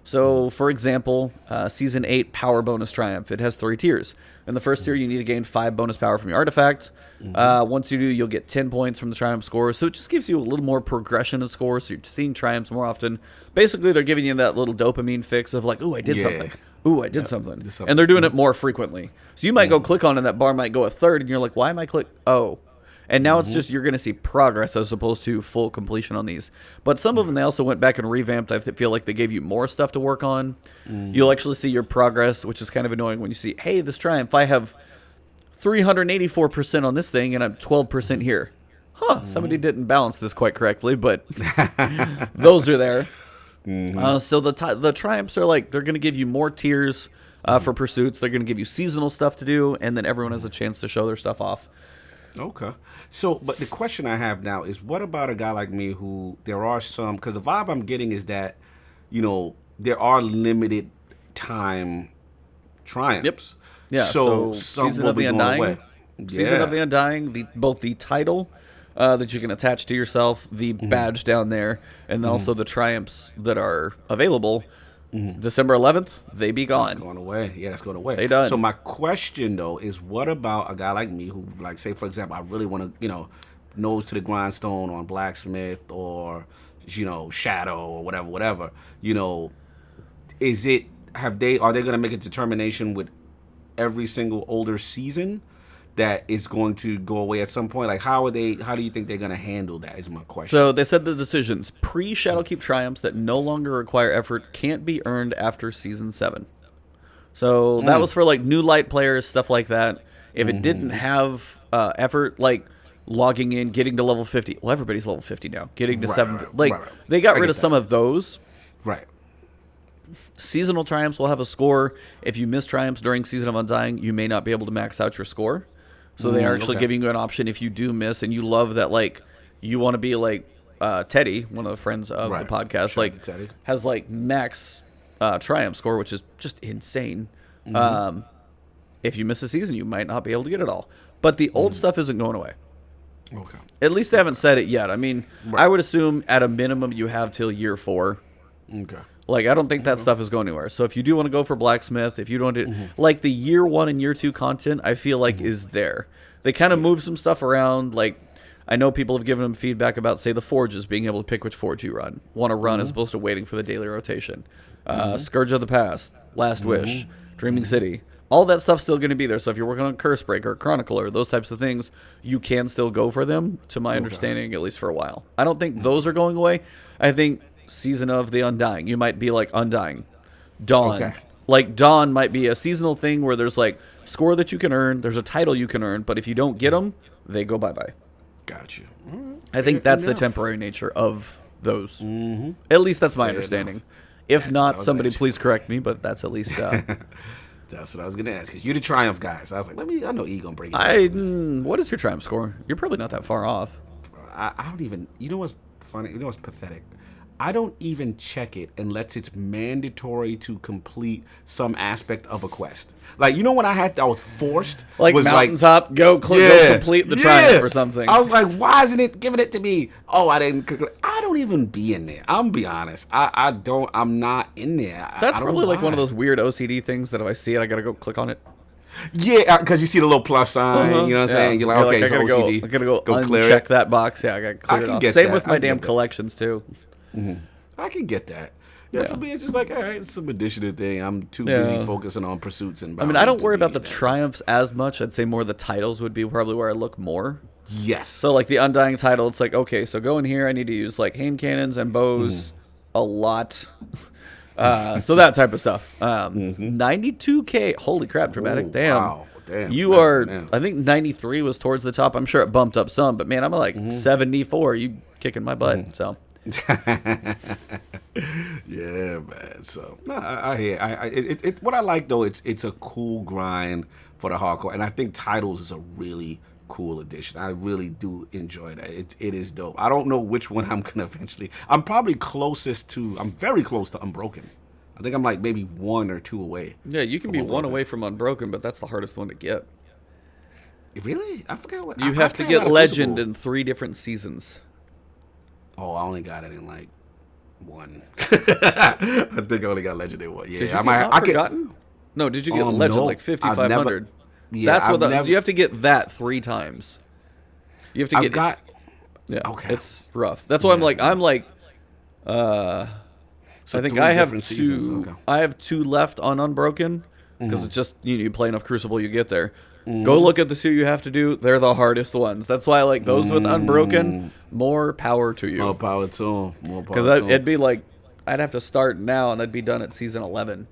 So, for example, Season 8 Power Bonus Triumph. It has 3 tiers. In the first tier, you need to gain 5 bonus power from your artifact. Once you do, you'll get 10 points from the Triumph score. So it just gives you a little more progression of scores. So you're seeing Triumphs more often. Basically, they're giving you that little dopamine fix of like, ooh, I did something. Ooh, I did something. And they're doing it more frequently. So you might go click on it, and that bar might go a third, and you're like, why am I click? Oh. And now it's just, you're going to see progress as opposed to full completion on these. But some of them, they also went back and revamped. I feel like they gave you more stuff to work on. You'll actually see your progress, which is kind of annoying when you see, hey, this Triumph, I have 384% on this thing, and I'm 12% here. Somebody didn't balance this quite correctly, but those are there. So the Triumphs are like, they're going to give you more tiers for pursuits. They're going to give you seasonal stuff to do, and then everyone has a chance to show their stuff off. Okay. So, but the question I have now is, what about a guy like me who there are some, because the vibe I'm getting is that, there are limited time Triumphs. Yeah. So Season of the Undying. Season of the Undying, both the title that you can attach to yourself, the badge down there, and then also the Triumphs that are available. December 11th, they be gone. It's going away. Yeah, it's going away. They done. So my question, though, is what about a guy like me who, like, say, for example, I really want to, nose to the grindstone on Blacksmith or, Shadow or whatever. Are they going to make a determination with every single older season that is going to go away at some point? Like, how do you think they're going to handle that is my question. So they said the decisions. Pre-Shadowkeep Triumphs that no longer require effort can't be earned after Season 7. So that was for, like, new light players, stuff like that. If it didn't have effort, like logging in, getting to level 50. Well, everybody's level 50 now. Getting to 7. They got rid of some of those. Right. Seasonal Triumphs will have a score. If you miss Triumphs during Season of Undying, you may not be able to max out your score. So they are actually giving you an option if you do miss and you love that, like, you want to be like Teddy, one of the friends of the podcast, Shout like Teddy. Has like max Triumph score, which is just insane. If you miss a season, you might not be able to get it all. But the old stuff isn't going away. Okay. At least they haven't said it yet. I mean, I would assume at a minimum you have till year 4. Okay. Like, I don't think that stuff is going anywhere. So if you do want to go for Blacksmith, if you don't do, like, the year 1 and year 2 content, I feel like is there. They kind of move some stuff around. Like, I know people have given them feedback about, say, the Forges, being able to pick which Forge you want to run as opposed to waiting for the daily rotation. Scourge of the Past, Last Wish, Dreaming City. All that stuff's still going to be there. So if you're working on Cursebreaker or Chronicler, those types of things, you can still go for them, to my understanding, at least for a while. I don't think those are going away. I think Season of the Undying. You might be like Undying. Dawn. Okay. Like Dawn might be a seasonal thing where there's like score that you can earn. There's a title you can earn, but if you don't get them, they go bye-bye. Gotcha. I think that's the temporary nature of those. At least that's my understanding. If not, somebody please correct me, but that's at least... That's what I was going to ask. Because you're the Triumph guy. So I was like, I know E going to bring it. What is your Triumph score? You're probably not that far off. I don't even... You know what's funny? You know what's pathetic? I don't even check it unless it's mandatory to complete some aspect of a quest. Like, you know when I was forced? Like was Mountaintop, go complete the Triumph or something. I was like, why isn't it giving it to me? Oh, I don't even be in there. I'm be honest. I'm not in there. That's probably like one of those weird OCD things that if I see it, I got to go click on it. Yeah, because you see the little plus sign, you know what I'm saying? You're like, okay, I gotta OCD. I gotta go clear uncheck it. that box. Yeah, I gotta clear it off. Same with my damn collections too. I can get that. Yeah, for me, it's just like, all right, it's some additional thing. I'm too busy focusing on pursuits and bounties. I don't worry about the triumphs as much. I'd say more the titles would be probably where I look more. Yes. So like the Undying title, it's like, okay, so go in here. I need to use like hand cannons and bows a lot. So that type of stuff. 92K. Holy crap, dramatic. Ooh, damn. Wow. Damn. You are, I think 93 was towards the top. I'm sure it bumped up some, but man, I'm at like 74. You kicking my butt. So. Yeah, man. So no, I hear. What I like though, it's a cool grind for the hardcore, and I think Titles is a really cool addition. I really do enjoy that. It is dope. I don't know which one I'm gonna eventually. I'm probably closest to. I'm very close to Unbroken. I think I'm like maybe 1 or 2 away. Yeah, you can be 1 away from Unbroken, but that's the hardest one to get. Really? I forgot what. You have to get Legend in 3 different seasons. Oh, I only got it in like 1. I think I only got Legend in 1. Yeah, did you get Forgotten? No, did you get Legend like 5,500? Yeah, that's you have to get that 3 times. You have to get. Yeah. Okay. It's rough. That's why I'm like. So I think I have 2. Okay. I have 2 left on Unbroken because it's just you play enough Crucible, you get there. Go look at the 2 you have to do. They're the hardest ones. That's why I like those with Unbroken. More power to you. More power to them. Because it'd be like I'd have to start now and I'd be done at season 11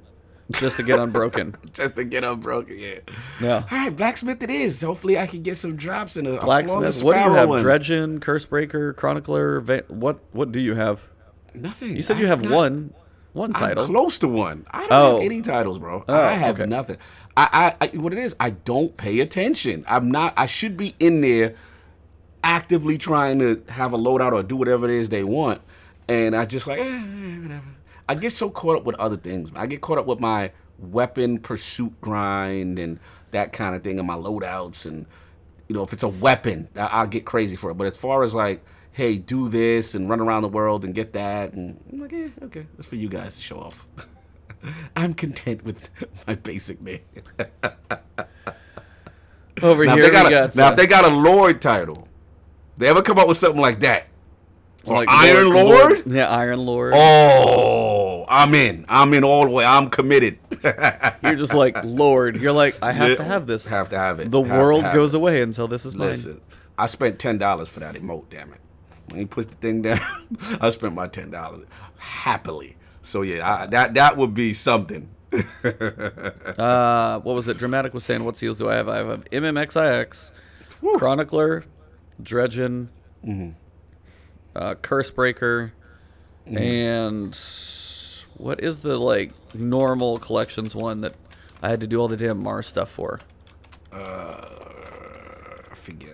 just to get Unbroken. Just to get Unbroken, yeah. Yeah. All right, Blacksmith it is. Hopefully I can get some drops in a Blacksmith. What do you have? Dredgen, Cursebreaker, Chronicler. What do you have? Nothing. You said you have one title. I'm close to 1. I don't have any titles, bro. I have nothing. I what it is, I don't pay attention. I should be in there actively trying to have a loadout or do whatever it is they want. And I just like, whatever. I get so caught up with other things. I get caught up with my weapon pursuit grind and that kind of thing and my loadouts. And, if it's a weapon, I'll get crazy for it. But as far as like, hey, do this and run around the world and get that. And I'm like, okay, that's for you guys to show off. I'm content with my basic name. Over now, here, if they got a Lord title, they ever come up with something like that? Or like Iron Lord? Yeah, Iron Lord. Oh, I'm in all the way. I'm committed. You're just like, Lord. You're like, I have to have this. Have to have it. The world goes away until this is mine. I spent $10 for that emote, damn it. When he puts the thing down, I spent my $10 happily. So yeah, that would be something. What was it? Dramatic was saying, what seals do I have? I have MMXIX, Chronicler, Dredgen, Cursebreaker, and what is the like normal collections one that I had to do all the damn Mars stuff for? I forget.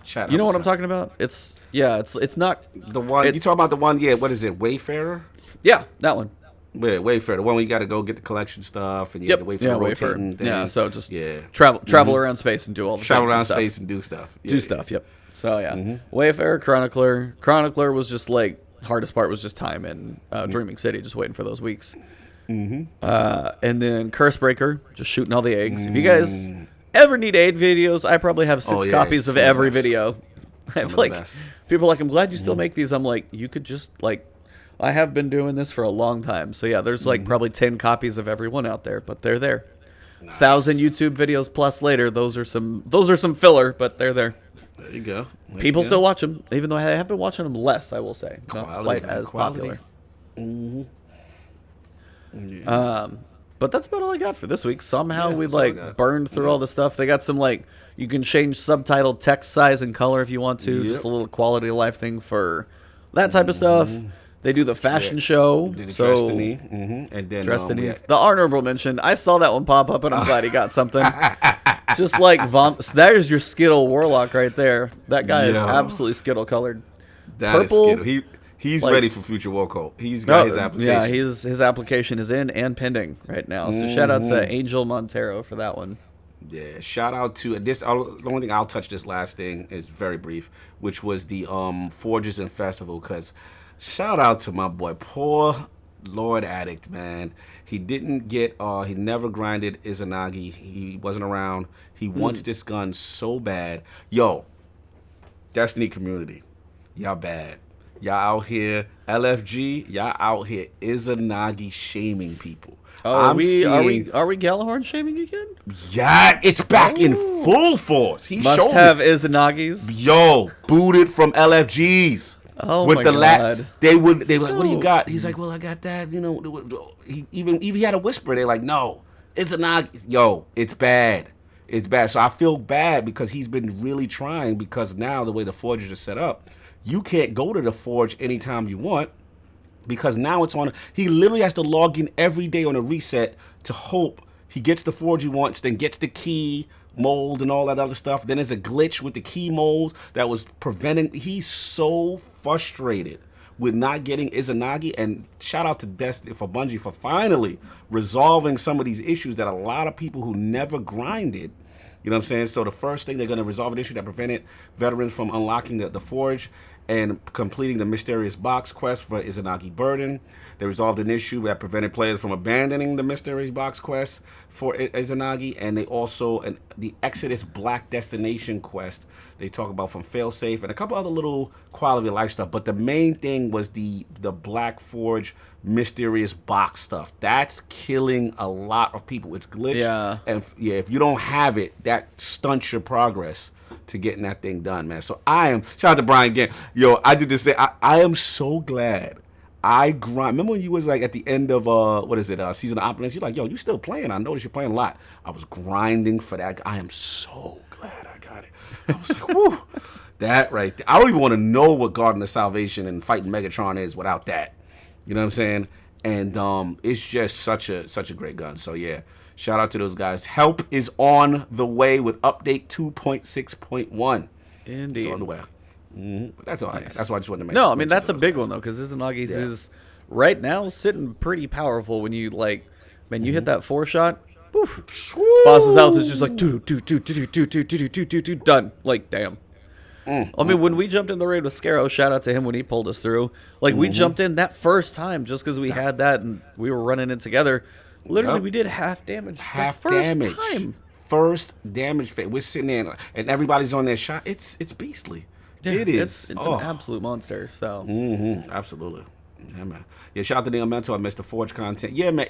Chat. You know what I'm talking about? It's not the one you talking about. The one, yeah. What is it? Wayfarer. Yeah, that one. Yeah, Wayfarer, the one where you got to go get the collection stuff and you have the Wayfarer rotating thing. Yeah, so just travel around space and do all the travel around space and do stuff. Yeah, stuff. Yep. So yeah, Wayfarer, Chronicler was just like hardest part was just time and Dreaming City, just waiting for those weeks. And then Cursebreaker, just shooting all the eggs. If you guys ever need aid videos, I probably have 6 copies of every video. I have like people are like, I'm glad you still make these. I'm like, you could just like. I have been doing this for a long time. So yeah, there's like probably 10 copies of every one out there, but they're there. Nice. 1,000 YouTube videos plus later, those are some filler, but they're there. There you go. People still watch them, even though I have been watching them less, I will say. Not Quality, quite as quality. popular. Mm-hmm. Yeah. But that's about all I got for this week. Somehow we that's all I got. burned through all the stuff. They got some you can change subtitle text size and color if you want to. Yep. Just a little quality of life thing for that type of stuff. They do the fashion show. Did So Destiny. And then Destiny. The honorable mention. I saw that one pop up, and I'm glad he got something. Just like there's your Skittle Warlock right there. That guy is absolutely Skittle colored. that Purple. is Skittle. He's ready for Future War Code. He's got his application. Yeah, his application is in and pending right now. So shout out to Angel Montero for that one. Yeah, shout out to this. The only thing I'll touch this last thing is very brief, which was the Forges and Festival. Because shout out to my boy, poor Lord Addict, man. He didn't get. He never grinded Izanagi. He wasn't around. He wants this gun so bad. Yo, Destiny community, y'all bad. Y'all out here, LFG. Y'all out here Izanagi shaming people. Oh, are we Galahorn shaming again? Yeah, it's back in full force. He Must showed have me. Yo, Yo, booted from LFGs. Oh with my the God. They were like, what do you got? He's like, well, I got that. You know, he had a whisper. They're like, no, Izanagi. Yo, it's bad. It's bad. So I feel bad because he's been really trying because now the way the forges are set up, you can't go to the forge anytime you want because now it's on. He literally has to log in every day on a reset to hope he gets the forge he wants, then gets the key mold and all that other stuff. Then there's a glitch with the key mold that was preventing. He's so frustrated with not getting Izanagi. And shout out to Destiny for Bungie for finally resolving some of these issues that a lot of people who never grinded. You know what I'm saying? So the first thing they're going to resolve an issue that prevented veterans from unlocking the forge and completing the mysterious box quest for Izanagi Burden. They resolved an issue that prevented players from abandoning the mysterious box quest for Izanagi, and they also the Exodus Black Destination quest they talk about from Failsafe and a couple other little quality of life stuff. But the main thing was the Black Forge mysterious box stuff. That's killing a lot of people. It's glitched. Yeah. And if you don't have it, that stunts your progress to getting that thing done, man. So shout out to Brian again. Yo, I did this thing. I am so glad I grind. Remember when you was like at the end of Season of Opulence? You're like, yo, you still playing? I noticed you're playing a lot. I was grinding for that. I am so glad I got it. I was like, whoo, that right there. I don't even want to know what Garden of Salvation and fighting Megatron is without that. You know what I'm saying? And it's just such a great gun. So yeah, shout out to those guys. Help is on the way with update 2.6.1. Indeed. It's on the way. But that's all. Nice. That's why I just wanted to make. No, I mean that's a big one though, because Izanagi's is right now sitting pretty powerful. When you you hit that 4-shot, poof, boss's health is just like done. Like damn. I mean, when we jumped in the raid with Scarrow, shout out to him when he pulled us through. Like we jumped in that first time just because we had that and we were running it together. Literally, we did half damage. Half the first damage. Time. First damage. We're sitting there and everybody's on their shot. It's beastly. Yeah, it is. It's an absolute monster. So. Absolutely. Yeah, man. Yeah, shout out to the Elemental. I missed the Forge content. Yeah, man.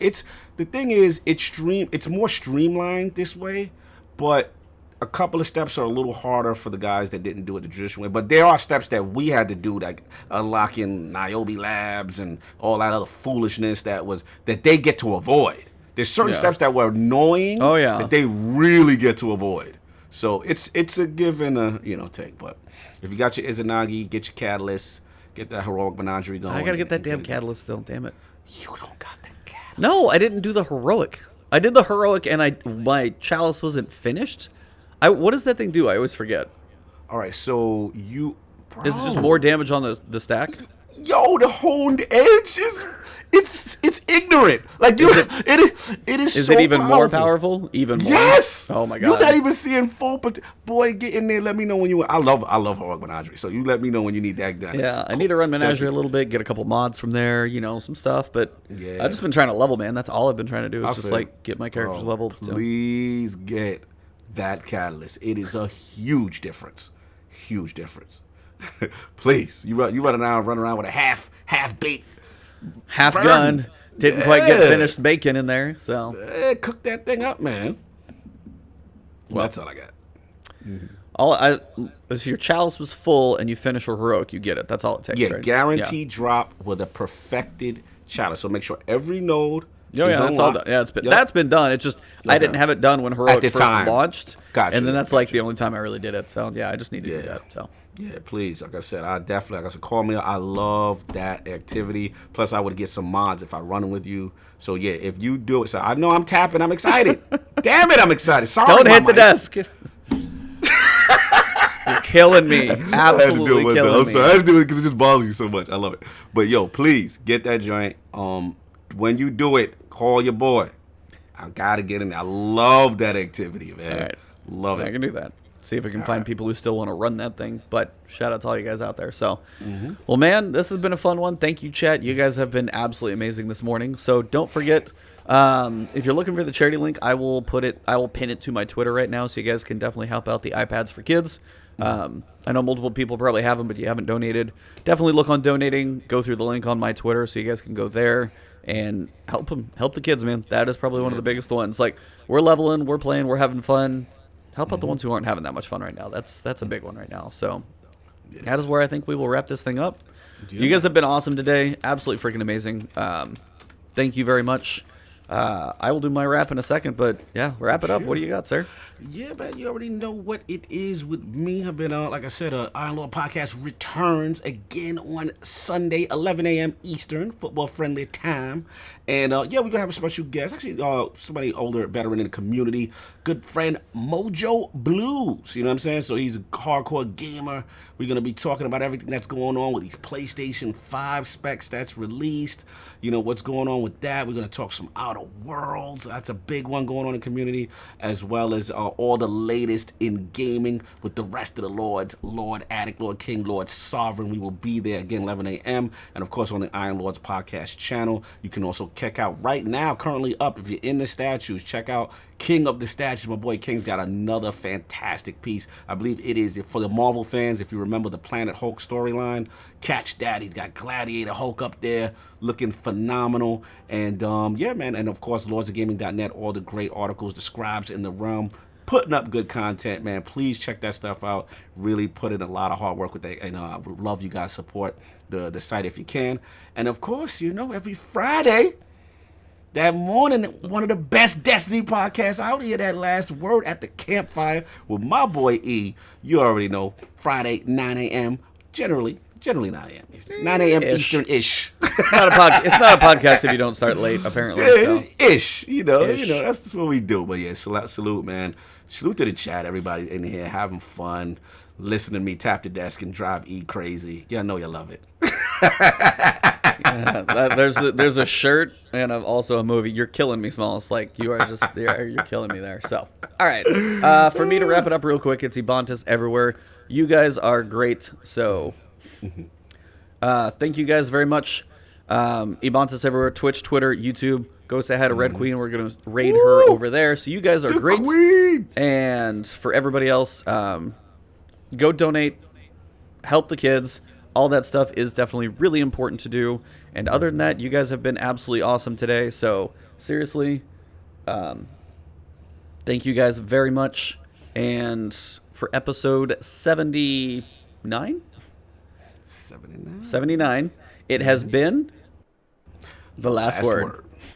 The thing is, it's more streamlined this way, but a couple of steps are a little harder for the guys that didn't do it the traditional way. But there are steps that we had to do, like unlocking Niobe Labs and all that other foolishness that they get to avoid. There's certain steps that were annoying that they really get to avoid. So it's a give and a take. But if you got your Izanagi, get your Catalyst, get that Heroic Menagerie going. I gotta get that damn Catalyst still, damn it. You don't got the Catalyst. No, I didn't do the Heroic. I did the Heroic and my Chalice wasn't finished. What does that thing do? I always forget. All right, so Is it just more damage on the stack? Yo, the honed edge it's ignorant. Like it is. Is so it even powerful. more powerful? Even more? Yes. Oh my god. You're not even seeing full. Boy, get in there. Let me know when you. I love Heroic Menagerie. So you let me know when you need that done. Yeah, I need to run Menagerie a little bit, get a couple mods from there, some stuff. But I've just been trying to level, man. That's all I've been trying to do. Is just get my characters leveled. Please get that Catalyst. It is a huge difference. Huge difference. Please, you running around with a half bait. Half gun. Didn't quite get finished bacon in there, so. Cook that thing up, man. Well, that's all I got. If your chalice was full and you finish a heroic, you get it. That's all it takes. Yeah, right? guaranteed drop with a perfected chalice. So make sure every node. Oh yeah, that's all done. Yeah, that's been done. It's just I didn't have it done when heroic first launched. Gotcha. And then that's like the only time I really did it. So yeah, I just need to do that. So. Yeah, please. Like I said, call me. I love that activity. Plus, I would get some mods if I run with you. So, yeah, if you do it. So, I know I'm tapping. I'm excited. Damn it, I'm excited. Sorry, don't hit the desk. You're killing me. Absolutely killing me. I'm sorry. I have to do it because it just bothers you so much. I love it. But, yo, please, get that joint. When you do it, call your boy. I got to get in there. I love that activity, man. All right. Love it. I can do that. See if I can find people who still want to run that thing. But shout out to all you guys out there. So, well, man, this has been a fun one. Thank you, chat. You guys have been absolutely amazing this morning. So don't forget, if you're looking for the charity link, I will pin it to my Twitter right now, so you guys can definitely help out the iPads for kids. I know multiple people probably have them, but you haven't donated. Definitely look on donating. Go through the link on my Twitter, so you guys can go there and help the kids, man. That is probably one of the biggest ones. Like, we're leveling, we're playing, we're having fun. Help out the ones who aren't having that much fun right now. That's a big one right now. So that is where I think we will wrap this thing up. Yeah. You guys have been awesome today. Absolutely freaking amazing. Thank you very much. I will do my wrap in a second, but yeah, wrap it up. What do you got, sir? Yeah, man, you already know what it is with me. I've been, like I said, Iron Lord Podcast returns again on Sunday, 11 a.m. Eastern, football-friendly time. And, yeah, we're going to have a special guest. Actually, somebody older, veteran in the community, good friend, Mojo Blues. You know what I'm saying? So he's a hardcore gamer. We're going to be talking about everything that's going on with these PlayStation 5 specs that's released. You know, what's going on with that. We're going to talk some Outer Worlds. That's a big one going on in the community, as well as all the latest in gaming with the rest of the Lords, Lord Addict, Lord King, Lord Sovereign. We will be there again, 11 a.m. And, of course, on the Iron Lords podcast channel. You can also check out right now, currently up, if you're in the statues, check out King of the Statues. My boy King's got another fantastic piece. I believe it is for the Marvel fans. If you remember the Planet Hulk storyline, catch that. He's got Gladiator Hulk up there looking phenomenal. And, yeah, man. And, of course, lordsofgaming.net, all the great articles, the scribes in the realm, putting up good content, man. Please check that stuff out. Really put in a lot of hard work with that. And I would love you guys support the site if you can. And, of course, you know, every Friday, that morning, one of the best Destiny podcasts out here, that last word at the campfire with my boy E. You already know, Friday, 9 a.m., generally 9 a.m. 9 a.m. Eastern-ish. It's not a podcast if you don't start late, apparently. So. Ish, you know, that's just what we do. But yeah, salute, man. Salute to the chat, everybody in here having fun, listen to me tap the desk and drive E crazy. Yeah, I know you love it. Yeah, there's a shirt and also a movie. You're killing me, Smalls. Like, you're killing me there. So, all right. For me to wrap it up real quick, it's Ebontis everywhere. You guys are great. So, thank you guys very much. Ebontis everywhere. Twitch, Twitter, YouTube. Go say hi to Red Queen. We're going to raid her over there. So, you guys are great. Queen. And for everybody else, go donate. Help the kids. All that stuff is definitely really important to do. And other than that, you guys have been absolutely awesome today. So, seriously, thank you guys very much. And for episode 79? 79. It has been the last word.